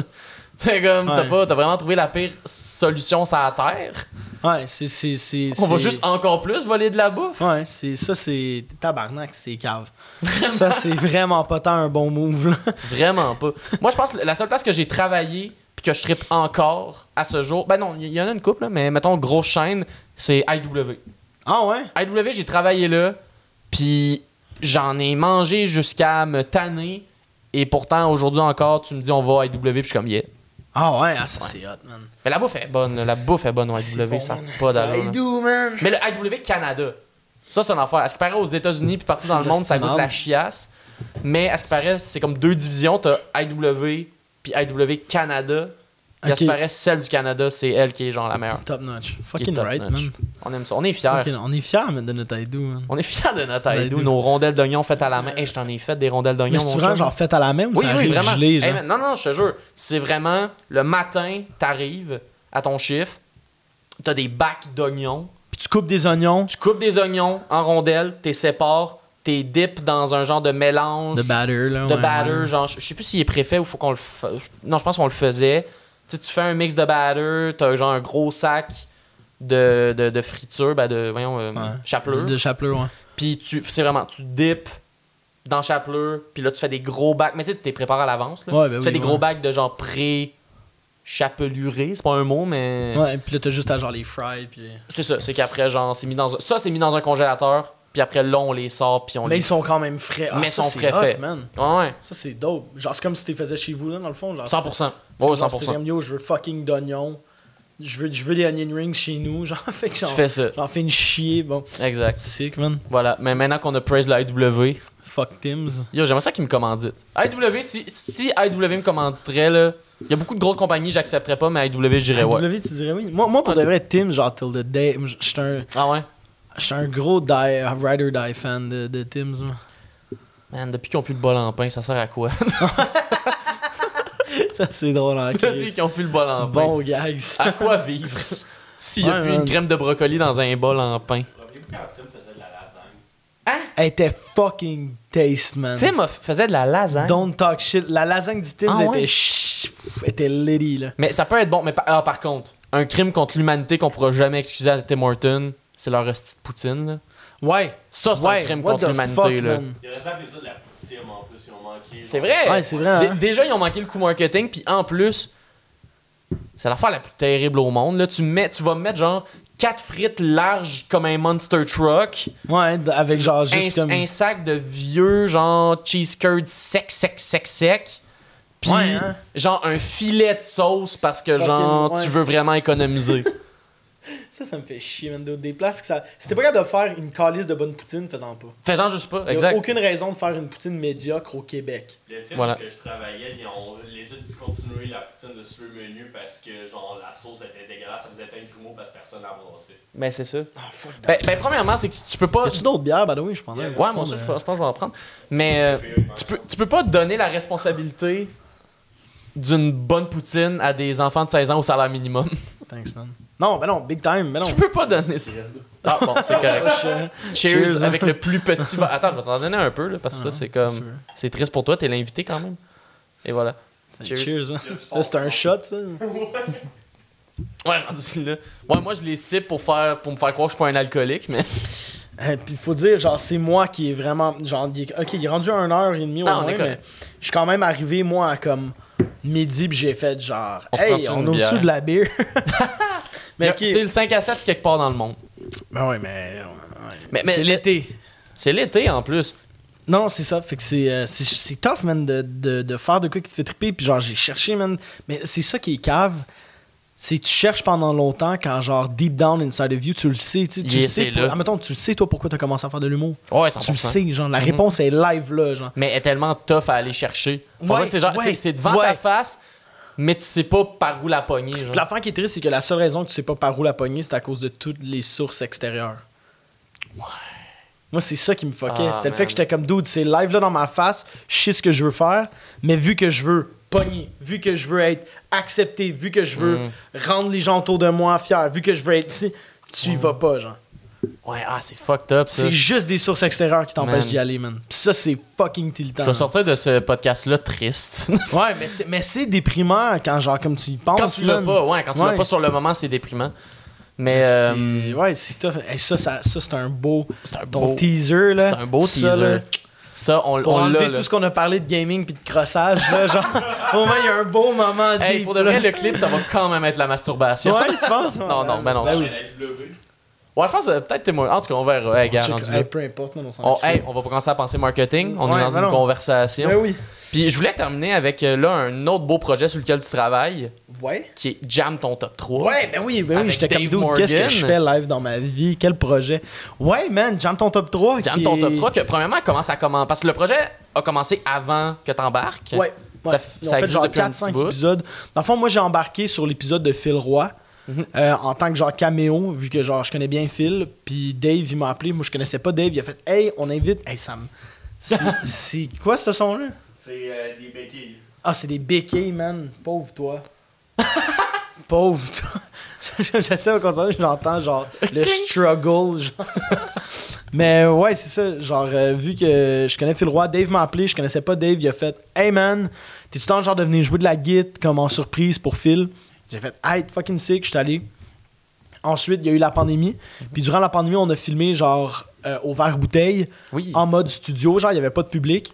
C'est comme, Ouais. t'as vraiment trouvé la pire solution sur la terre. Ouais, On va juste encore plus voler de la bouffe. Ouais, ça, c'est tabarnak, c'est cave. Ça, c'est vraiment pas tant un bon move, là. Vraiment pas. Moi, je pense que la seule place que j'ai travaillé puis que je trippe encore à ce jour, ben non, il y en a une couple, là, mais mettons, grosse chaîne, c'est IW. Ah ouais? IW, j'ai travaillé là, puis j'en ai mangé jusqu'à me tanner. Et pourtant, aujourd'hui encore, tu me dis on va à IW, puis je suis comme yeah. Ah ouais, ça c'est hot, man. Mais la bouffe est bonne, la bouffe est bonne au IW, C'est bon, ça n'a man. pas Ça d'allure. I do, man. Mais le IW Canada, ça c'est une affaire. À ce qui paraît aux États-Unis puis partout dans le C'est monde, ça goûte l'estimable. la chiasse. Mais à ce qui paraît, c'est comme deux divisions. T'as IW puis IW Canada. Puis à ce qui Ok. paraît, celle du Canada, c'est elle qui est genre la meilleure. Top notch. Qui est Fucking top right, notch. man. On aime ça. On est fiers. On est fiers, man, de notre I do, man. On est fiers de notre Ben, Haïdou, dude. nos rondelles d'oignon faites à la main. Hey, je t'en ai fait des rondelles d'oignon, Mais mon c'est vraiment chum. genre fait à la main ou Oui, ça oui, arrive vraiment. gelé, genre? Hey, man, non, je te jure. C'est vraiment le matin, t'arrives à ton chiffre, t'as des bacs d'oignons, Puis tu coupes des oignons tu coupes des oignons en rondelles, t'es sépares, t'es dip dans un genre de mélange de batter, là. de ouais, batter, ouais. genre je sais plus s'il est préfet ou faut qu'on le non, je pense qu'on le faisait. Tu sais, tu fais un mix de batter, t'as genre un gros sac de friture, ben de voyons Ouais. chapelure. De chapelure, ouais. Puis c'est vraiment tu dips dans chapelure, puis là tu fais des gros bacs, mais tu sais t'es préparé à l'avance là. Ouais, ben Tu fais oui, des gros ouais. bacs de genre chapeluré, c'est pas un mot mais Ouais, puis là t'as juste à genre les fry, puis... c'est ça, c'est qu'après genre c'est mis dans un congélateur, puis après là on les sort puis on Mais les ils sont quand même frais. Ah, Mais ça, sont c'est frais hot, faits. man. ouais, Ça, c'est dope. Genre, c'est comme si tu les faisais chez vous, là, dans le fond. Genre, 100%. c'est Ouais, genre, c'est 100%. comme, yo, je veux fucking d'oignons. Je veux des onion rings chez nous. Genre, fait que Tu genre, fais ça. j'en fais une chier. Bon, Exact. sick, man. Voilà, mais maintenant qu'on a praise la IW, Fuck Tim's. yo, j'aimerais ça qu'ils me commanditent. IW, si IW me commanditerait, là, il y a beaucoup de grosses compagnies, j'accepterais pas, mais IW, je dirais ouais. W, tu dirais oui. Moi pour de vrai, Tim's, genre, till the day. Ah ouais? J'étais un gros ride or die fan de Tim's, moi. Man, depuis qu'ils ont plus le bol en pain, ça sert à quoi? Ça, c'est drôle, en Depuis crise. qu'ils ont plus le bol en pain. Bon gags. À quoi vivre? S'il y a Ouais, plus man. une crème de brocoli dans un bol en pain. Rappelez-vous quand Tim faisait de la lasagne? Elle était fucking taste, man. Tim faisait de la lasagne. Don't talk shit. La lasagne du Tim's Ah ouais? était litty, là. Mais ça peut être bon, mais par contre, un crime contre l'humanité qu'on pourra jamais excuser à Tim Hortons, c'est leur hostie de poutine, là. Ouais. Ça, c'est Ouais, un crime what contre the l'humanité, fuck, là. man. Il aurait pas appelé ça de la poutine en plus, ils ont manqué. C'est vrai! Ouais, c'est vrai, hein. Déjà, ils ont manqué le coup marketing, puis en plus, c'est l'affaire la plus terrible au monde. Là, tu vas mettre genre 4 frites larges comme un monster truck, Ouais, avec genre juste comme... un sac de vieux genre cheese curd sec, puis Ouais, hein. genre un filet de sauce parce que Fucking, genre ouais. tu veux vraiment économiser. Ça me fait chier, man. Des places que ça... Si t'es pas capable de faire une calice de bonne poutine, fais-en pas. Fais genre juste pas, Il y a exact. aucune raison de faire une poutine médiocre au Québec. Le type Voilà. où je travaillais, ils ont legit discontinué la poutine de sur le menu parce que genre la sauce était dégueulasse, ça faisait plein de grumeaux parce que personne n'a brassé. Mais c'est ça. Ah, fuck that. Ben, premièrement, c'est que tu peux pas. Y'a-tu d'autres bières? Bah oui, je prendrais. Ouais, moi aussi, je pense que je vais en prendre. Mais tu peux pas donner la responsabilité d'une bonne poutine à des enfants de 16 ans au salaire minimum. Thanks, man. Non, ben non, big time, ben non. Tu peux pas donner ça. Ah bon, c'est correct. Cheers, Cheers. avec le plus petit verre. Attends, je vais t'en donner un peu, là, parce que ça, c'est comme. sûr. C'est triste pour toi, t'es l'invité quand même. Et voilà. Cheers. Cheers, man. Là, c'est un shot, ça. Ouais, rendu là. Ouais, moi, je les cible pour me faire croire que je suis pas un alcoolique, mais. Puis faut dire, genre, c'est moi qui est vraiment. Genre, ok, il est rendu 1h30 au Ah, on moins, est mais correct. je suis quand même arrivé, moi, à comme midi, puis j'ai fait genre, On se hey, prend-tu on une ouvre-tu bière? de la bière? Mais ok. C'est le 5 à 7 quelque part dans le monde. Ben ouais, mais. Mais c'est l'été. C'est l'été en plus. Non, c'est ça. Fait que c'est tough, man, de faire de quoi qui te fait triper. Puis genre, j'ai cherché, man. Mais c'est ça qui est cave. C'est que tu cherches pendant longtemps quand, genre, deep down inside of you, tu le sais. Tu le sais. Admettons, tu le sais, toi, pourquoi t'as commencé à faire de l'humour. Ouais, 100%. Tu le sais, genre, la réponse est live, là, genre. Mais elle est tellement tough à aller chercher. Pour moi, c'est genre, c'est devant ta face, mais tu sais pas par où la pogner. Genre. L'affaire qui est triste, c'est que la seule raison que tu sais pas par où la pogner, c'est à cause de toutes les sources extérieures. Ouais. Moi, c'est ça qui me fuckait. C'était le fait que j'étais comme, dude, c'est live là dans ma face, je sais ce que je veux faire, mais vu que je veux pogner, vu que je veux être accepté, vu que je veux rendre les gens autour de moi fiers, vu que je veux être ici, tu y vas pas, genre. Ouais, c'est fucked up, ça. C'est juste des sources extérieures qui t'empêchent d'y aller, man. Pis ça, c'est fucking tiltant. Je vais sortir de ce podcast-là triste. Ouais, mais c'est déprimant quand, genre, comme tu y penses. Quand tu l'as pas, quand tu l'as pas sur le moment, c'est déprimant. Mais ouais, c'est tough. Hey, ça c'est un beau teaser, là. C'est un beau teaser. Là, ça, on pour enlever l'a. tout ce qu'on a parlé de gaming puis de crossage, là, genre, au moins, il y a un beau moment Hey, deep, pour de vrai, le clip, ça va quand même être la masturbation. Ouais, tu penses? Non, ben non. Ben oui. Ouais, je pense que peut-être t'es moins. En tout cas, on verra. Hey, gars, rendu là. Peu importe, non, on On va commencer à penser marketing. On Ouais, est dans une conversation. Ben oui. Puis je voulais terminer avec là un autre beau projet sur lequel tu travailles, Ouais. qui est Jam ton top 3. Ouais, ben oui, Avec j'étais comme Dave dude, Morgan. qu'est-ce que je fais live dans ma vie? Quel projet? Ouais, man, Jam ton top 3. Jam ton top 3, que premièrement, commence à comment? Parce que le projet a commencé avant que t'embarques. Ouais. Ça Ils ont fait existe genre depuis un petit 4-5 bout. épisodes. Dans le fond, moi, j'ai embarqué sur l'épisode de Phil Roy. En tant que genre caméo, vu que genre je connais bien Phil, puis Dave il m'a appelé, moi je connaissais pas Dave, il a fait hey on invite, hey Sam, c'est quoi ce son là? C'est des béquilles. Ah c'est des béquilles man, pauvre toi. Pauvre toi. J'essaie de concentrer, j'entends genre le struggle genre. Mais ouais c'est ça, genre vu que je connais Phil Roy, Dave m'a appelé, je connaissais pas Dave, il a fait hey man, t'es-tu dans le genre de venir jouer de la guitare comme en surprise pour Phil? J'ai fait hey fucking sick, je suis allé. Ensuite, il y a eu la pandémie. Puis durant la pandémie, on a filmé genre au verre-bouteille, en mode studio, genre il y avait pas de public.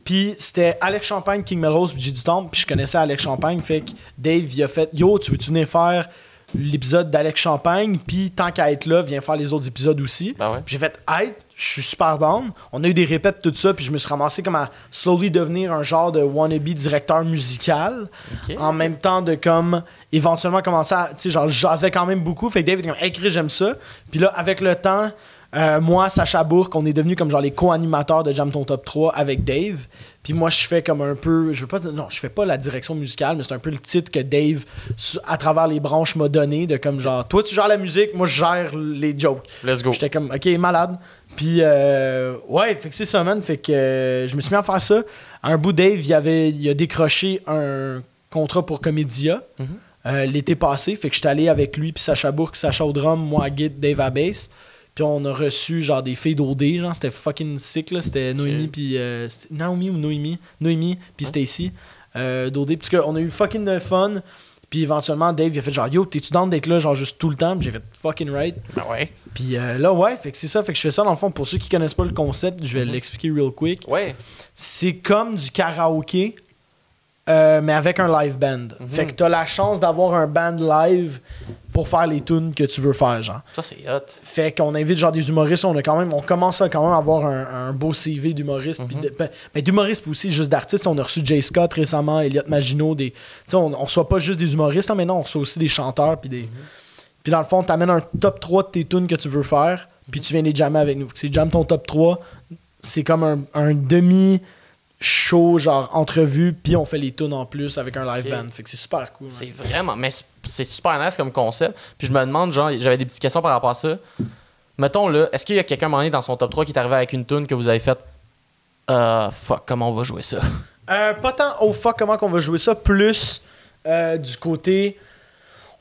Puis c'était Alex Champagne, King Melrose, puis J du Temple. Puis je connaissais Alex Champagne, fait que Dave il a fait yo, tu veux-tu venir faire l'épisode d'Alex Champagne? Puis tant qu'à être là, viens faire les autres épisodes aussi. Ben ouais. Puis j'ai fait hey, je suis super down. On a eu des répètes, tout ça, puis je me suis ramassé comme à slowly devenir un genre de wannabe directeur musical. Ok. En même temps de comme éventuellement commencer à, tu sais, genre, je jasais quand même beaucoup. Fait que Dave était comme, hey Chris, j'aime ça. Puis là, avec le temps, moi, Sacha Bourque, on est devenus comme genre les co-animateurs de Jam Ton Top 3 avec Dave. Puis moi, je fais comme un peu, je veux pas dire, non, je fais pas la direction musicale, mais c'est un peu le titre que Dave, à travers les branches, m'a donné de comme genre, toi, tu gères la musique, moi, je gère les jokes. Let's go. J'étais comme, ok, malade. Puis, ouais, fait que c'est ça, man. Fait que je me suis mis à faire ça. À un bout, Dave, il a décroché un contrat pour Comédia l'été passé. Fait que j'étais allé avec lui, puis Sacha Bourque, Sacha au drum, moi à guide, Dave à bass. Puis on a reçu genre des filles d'OD, genre c'était fucking sick, là. C'était Noémie, puis. C'était Naomi ou Noémie? Noémie, puis Stacy d'OD. Puis on a eu fucking de fun. Puis éventuellement, Dave, il a fait genre, yo, t'es-tu down d'être là, genre juste tout le temps? Puis j'ai fait fucking right. Ben ouais. Puis là, ouais, fait que c'est ça. Fait que je fais ça dans le fond. Pour ceux qui connaissent pas le concept, je vais l'expliquer real quick. Ouais. C'est comme du karaoké, mais avec un live band. Fait que t'as la chance d'avoir un band live pour faire les tunes que tu veux faire, genre. Ça, c'est hot. Fait qu'on invite genre des humoristes. On commence à quand même avoir un beau CV d'humoristes. Mais d'humoristes, puis aussi juste d'artistes. On a reçu Jay Scott récemment, Elliot Maginot. On reçoit pas juste des humoristes, là, mais non, on reçoit aussi des chanteurs. Puis puis dans le fond, t'amènes un top 3 de tes tunes que tu veux faire, puis tu viens les jammer avec nous. C'est Jam ton top 3. C'est comme un demi-show, genre entrevue, puis on fait les tunes en plus avec un live band. Fait que c'est super cool. C'est vraiment, mais c'est super nice comme concept. Puis je me demande, genre, j'avais des petites questions par rapport à ça. Mettons là, est-ce qu'il y a quelqu'un à un moment donné dans son top 3 qui est arrivé avec une tune que vous avez fait fuck, comment on va jouer ça? Pas tant au fuck comment qu'on va jouer ça, plus du côté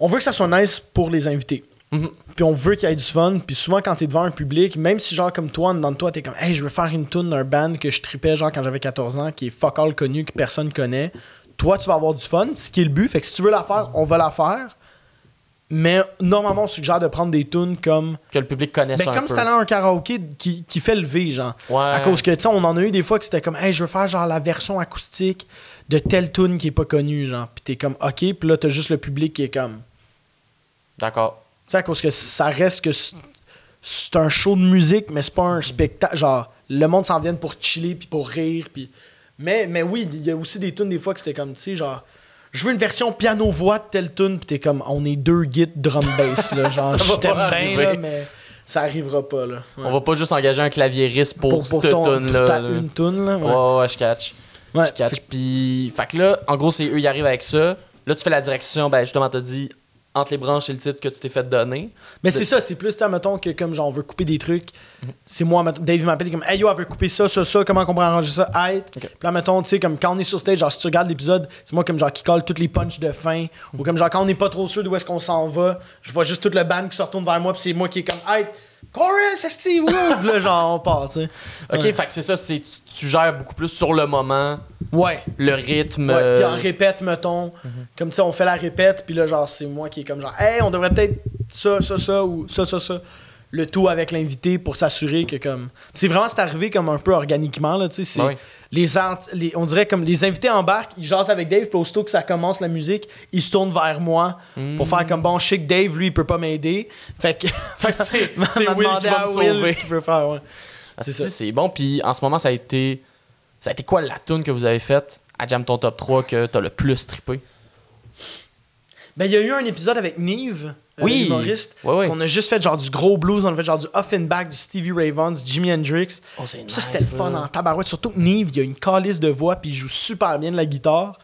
on veut que ça soit nice pour les invités. Puis on veut qu'il y ait du fun. Puis souvent quand t'es devant un public, même si genre comme toi, dans toi, t'es comme hey, je veux faire une tune d'un band que je tripais genre quand j'avais 14 ans, qui est fuck all connu, que personne connaît. Toi, tu vas avoir du fun, ce qui est le but. Fait que si tu veux la faire, on va la faire. Mais normalement, on suggère de prendre des tunes comme. Que le public connaisse un Comme peu. si t'allais à un karaoké qui fait lever, genre. Ouais. À cause que, tu sais, on en a eu des fois que c'était comme, hey, je veux faire genre la version acoustique de telle tune qui est pas connue, genre. Puis t'es comme, ok, puis là, t'as juste le public qui est comme. D'accord. Tu sais, à cause que ça reste que c'est un show de musique, mais c'est pas un spectacle. Genre, le monde s'en vient pour chiller puis pour rire. Puis... Mais oui, il y a aussi des tunes des fois que c'était comme, tu sais, genre, je veux une version piano-voix de telle tune, puis t'es comme, on est 2 gits drum-bass, là. Genre, Ça va je t'aime pas bien, arriver. là, mais ça arrivera pas, là. Ouais. On va pas juste engager un claviériste pour cette pour tune-là. ta là. une tune, là. Ouais, je catch. Ouais. Je catch. Puis, fait que là, en gros, c'est eux, ils arrivent avec ça. Là, tu fais la direction, ben justement, t'as dit entre les branches et le titre que tu t'es fait donner. Mais c'est ça, c'est plus, tu sais, mettons que comme genre, on veut couper des trucs, c'est moi, Dave m'appelle comme, hey yo, elle veut couper ça, comment on pourrait arranger ça, hey. Ok. Puis là, mettons, tu sais, comme quand on est sur stage, genre, si tu regardes l'épisode, c'est moi comme genre qui colle toutes les punches de fin, ou comme genre quand on n'est pas trop sûr d'où est-ce qu'on s'en va, je vois juste toute le band qui se retourne vers moi, puis c'est moi qui est comme, hey, chorus, esti, wouh! Puis là, genre, on part, tu sais. Ok, Ouais. fait que c'est ça, tu gères beaucoup plus sur le moment, Ouais. le rythme. Ouais, puis en répète, mettons. Comme tu sais, on fait la répète, puis là, genre, c'est moi qui est comme genre, hey, on devrait peut-être ça, ou ça. Le tout avec l'invité pour s'assurer que, comme. Puis c'est vraiment, c'est arrivé comme un peu organiquement, là, tu sais. C'est Ben oui. on dirait comme les invités embarquent, ils jasent avec Dave, puis aussitôt que ça commence la musique, ils se tournent vers moi pour faire comme bon, je sais que Dave, lui, il peut pas m'aider. Fait que. Fait que c'est m'a Will demandé qui va à me Will sauver. ce qu'il peut faire, ouais. C'est ça. ça. C'est bon. Puis en ce moment, ça a été quoi la tune que vous avez faite à Jam Ton Top 3 que t'as le plus trippé? Ben, il y a eu un épisode avec Nive, Oui. l'humoriste, Ouais. qu'on a juste fait genre du gros blues, on a fait genre du Offenbach, du Stevie Ray Vaughan, du Jimi Hendrix. Oh, c'est Ça, nice, c'était le fun en tabarouette. Surtout que Nive, il a une calice de voix, puis il joue super bien de la guitare.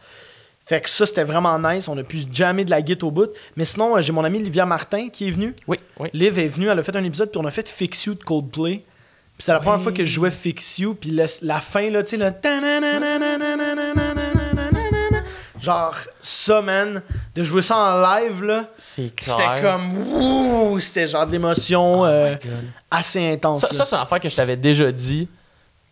Fait que ça, c'était vraiment nice. On a pu jammer de la guitare au bout. Mais sinon, j'ai mon amie Livia Martin qui est venue. Oui. Liv est venue, elle a fait un épisode, puis on a fait Fix You de Coldplay. Puis c'est la première fois que je jouais Fix You, puis la fin, là, tu sais, le... Genre, ça, man, de jouer ça en live, là, C'est clair. c'était comme... Ouh, c'était genre de l'émotion Oh my God. assez intense. Ça, là. ça, c'est une affaire que je t'avais déjà dit.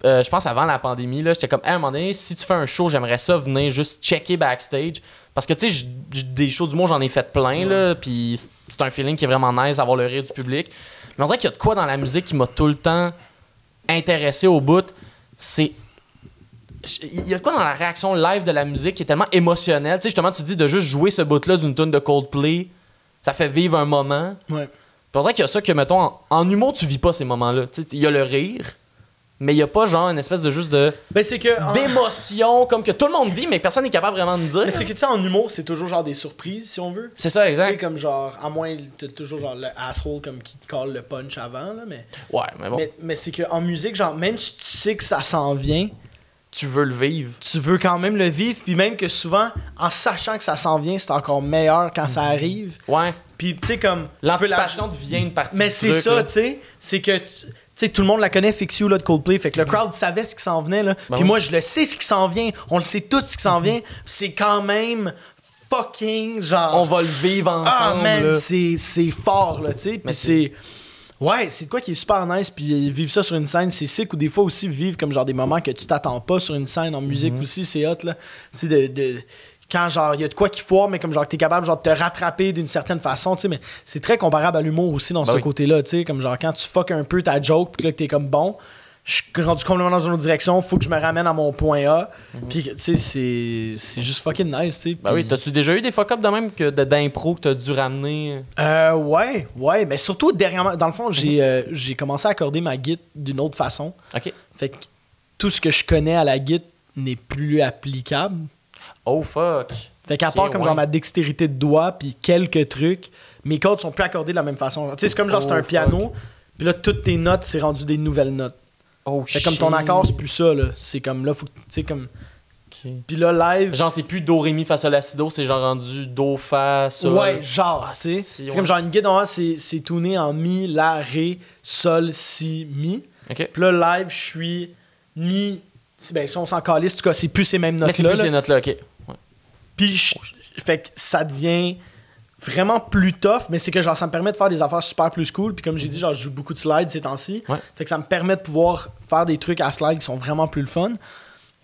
Je pense avant la pandémie, là, j'étais comme, à un moment donné, si tu fais un show, j'aimerais ça venir juste checker backstage. Parce que, tu sais, des shows du monde, j'en ai fait plein, là, puis c'est un feeling qui est vraiment nice d'avoir le rire du public. Mais on dirait qu'il y a de quoi dans la musique qui m'a tout le temps intéressé au bout. Il y a de quoi dans la réaction live de la musique qui est tellement émotionnelle. Tu sais, justement, tu dis de juste jouer ce bout-là d'une tune de Coldplay, ça fait vivre un moment. Ouais. Puis on dirait qu'il y a ça que, mettons, en humour, tu vis pas ces moments-là. Tu sais, il y a le rire, mais il y a pas genre une espèce de juste de Ben, c'est que... d'émotion, comme que tout le monde vit, mais personne n'est capable vraiment de dire. Mais c'est que, tu sais, en humour, c'est toujours genre des surprises, si on veut. C'est ça, Tu sais, exact. comme genre, à moins, t'as toujours genre le asshole comme qui te colle le punch avant, là, mais... Ouais, mais bon, Mais c'est qu'en musique, genre, même si tu sais que ça s'en vient, tu veux le vivre. tu veux quand même le vivre, puis même que souvent, en sachant que ça s'en vient, c'est encore meilleur quand ça arrive. Ouais. Puis, tu sais, comme... tu peux L'anticipation devient une partie Mais du c'est truc, ça, là. tu sais. C'est que, tu sais, tout le monde la connaît, Fix You, là, de Coldplay. Fait que le crowd savait ce qui s'en venait, là. Puis oui. moi, je le sais ce qui s'en vient. On le sait tous ce qui s'en vient. C'est quand même fucking, genre... On va le vivre Ah, ensemble. man, là. c'est fort, là, tu sais. Mais Puis c'est... Ouais, c'est de quoi qui est super nice. Puis vivre ça sur une scène, c'est sick. Ou des fois aussi, vivre comme genre des moments que tu t'attends pas sur une scène en musique aussi, c'est hot, là. Tu sais, quand genre il y a de quoi qui foire, mais comme genre t'es capable genre de te rattraper d'une certaine façon, tu sais, mais c'est très comparable à l'humour aussi dans Ben ce oui. côté-là, tu sais, comme genre quand tu fuck un peu ta joke, puis là que t'es comme bon, je suis rendu complètement dans une autre direction, faut que je me ramène à mon point A, puis tu sais, c'est juste fucking nice, tu sais. Ben oui, puis- t'as-tu déjà eu des fuck-up de même que d'impro que t'as dû ramener? Ouais, mais surtout dernièrement, dans le fond, j'ai commencé à accorder ma guitare d'une autre façon. Ok. Fait que tout ce que je connais à la guitare n'est plus applicable. Oh fuck. Fait qu'à Ok, part comme ouais. genre ma dextérité de doigt puis quelques trucs, mes cordes sont plus accordées de la même façon. Tu sais, c'est comme genre c'est Oh, un piano, puis là toutes tes notes c'est rendu des nouvelles notes. Oh Fait comme ton shit. accord c'est plus ça là, c'est comme là faut que tu sais comme Ok. puis là live Genre, c'est plus do, ré, mi, fa, sol, la, si, do, c'est genre rendu do, fa, sol. ouais, genre, tu sais. si, C'est ouais. comme genre une guitare c'est tuné en mi, la, ré, sol, si, mi. Ok. Puis là live je suis mi ben si on s'en calisse, en tout cas c'est plus ces mêmes notes Mais c'est là. plus ces notes-là, ok. Ouais. Puis, fait que ça devient vraiment plus tough, mais c'est que genre ça me permet de faire des affaires super plus cool. Puis comme j'ai dit, genre je joue beaucoup de slides ces temps-ci. Ouais. Fait que ça me permet de pouvoir faire des trucs à slide qui sont vraiment plus le fun.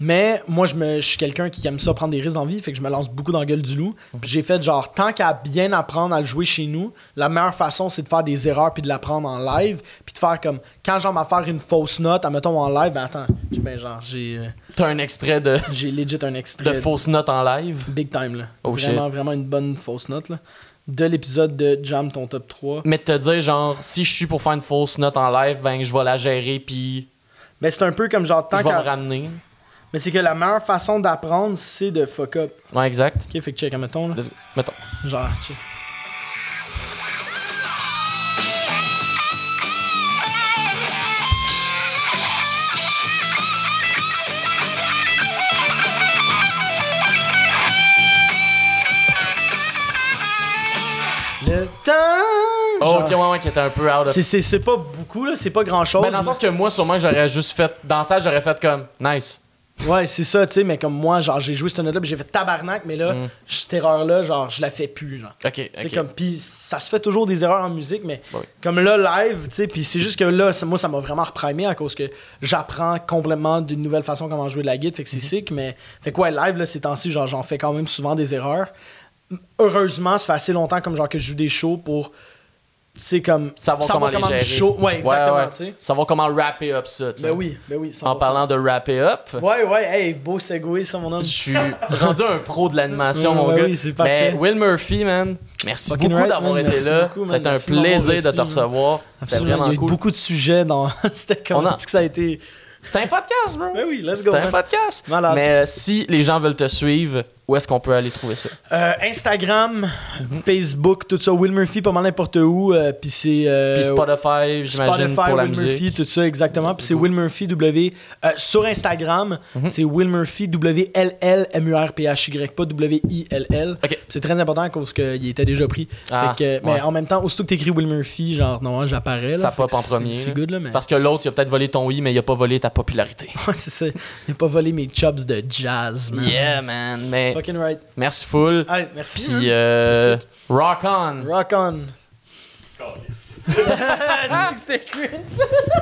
Mais moi, je suis quelqu'un qui aime ça prendre des risques dans la vie, fait que je me lance beaucoup dans la gueule du loup. Puis j'ai fait genre, tant qu'à bien apprendre à le jouer chez nous, la meilleure façon, c'est de faire des erreurs puis de l'apprendre en live. Puis de faire comme, quand genre, m'a faire une fausse note, admettons en live, ben attends, T'as un extrait de j'ai legit un extrait. de fausse note en live. Big time, là. Oh, vraiment une bonne fausse note, là. De l'épisode de Jam ton top 3. Mais de te dire, genre, si je suis pour faire une fausse note en live, ben je vais la gérer, puis Ben c'est un peu comme genre, tant je vais me qu'à... ramener. Mais c'est que la meilleure façon d'apprendre, c'est de fuck up. Ouais, exact. Ok, fait que check, admettons, là. Mettons. Genre, check. Le temps. Oh, Genre, ok, ouais, qui était un peu out of. c'est pas beaucoup, là, c'est pas grand chose. Ben, dans le sens que moi, sûrement, j'aurais juste fait. Dans la salle, j'aurais fait comme nice. Ouais, c'est ça, tu sais, mais comme moi, genre, j'ai joué cette note-là, puis j'ai fait tabarnak, mais là, cette erreur-là, genre, je la fais plus, genre. Ok, Tu sais, ok. comme, puis ça se fait toujours des erreurs en musique, mais Oui. comme là, live, tu sais, puis c'est juste que là, moi, ça m'a vraiment reprimé à cause que j'apprends complètement d'une nouvelle façon comment jouer de la guitare, fait que c'est sick, mais fait que ouais, live, là, ces temps-ci, genre, j'en fais quand même souvent des erreurs. Heureusement, ça fait assez longtemps, comme, genre, que je joue des shows pour, tu sais, comme, Savoir comment les gérer. show. Ouais, exactement, Ouais. tu sais. Savoir comment wrapper up ça, tu sais. Ben oui, 100%. En parlant de wrapper up, Ouais, hey, beau segway, ça, mon homme. je suis rendu un pro de l'animation, mon Ouais, gars. oui, c'est parfait. Mais Will Murphy, man, merci Fucking beaucoup right, d'avoir man. été Merci là. beaucoup, man. C'était un Merci de m'avoir plaisir de reçu, te man. recevoir. C'était Absolument, vraiment il y a eu cool. beaucoup de sujets dans. C'était comme On a- que ça a été. C'était un podcast, bro. Ben oui, let's go. C'était un man. podcast. Malade. Mais si les gens veulent te suivre, où est-ce qu'on peut aller trouver ça? Instagram, Facebook, tout ça, Will Murphy, pas mal n'importe où. Puis c'est. Puis Spotify, j'imagine, Spotify, pour la Will musique. Murphy, tout ça, exactement. Puis c'est Will Murphy W. Sur Instagram, c'est Will Murphy WLLMURPHY, pas WILL. Ok. C'est très important à cause qu'il était déjà pris. Ah, Fait que, mais ouais. en même temps, aussitôt que t'écris Will Murphy, genre, non, j'apparais. Là, Ça Fait pop que en premier, C'est là. good, là, mais. Parce que l'autre, il a peut-être volé ton i, mais il a pas volé ta popularité. Ouais, c'est ça. Il a pas volé mes chops de jazz, man. Yeah, man. Mais Fucking right. merci full. Hey, merci. Puis C'était sick. rock on. Rock on. Calice. C'était cringe.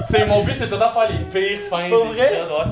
C'est mon but, c'est tout le temps faire les pires fins Pour d'épisode, vrai? ouais.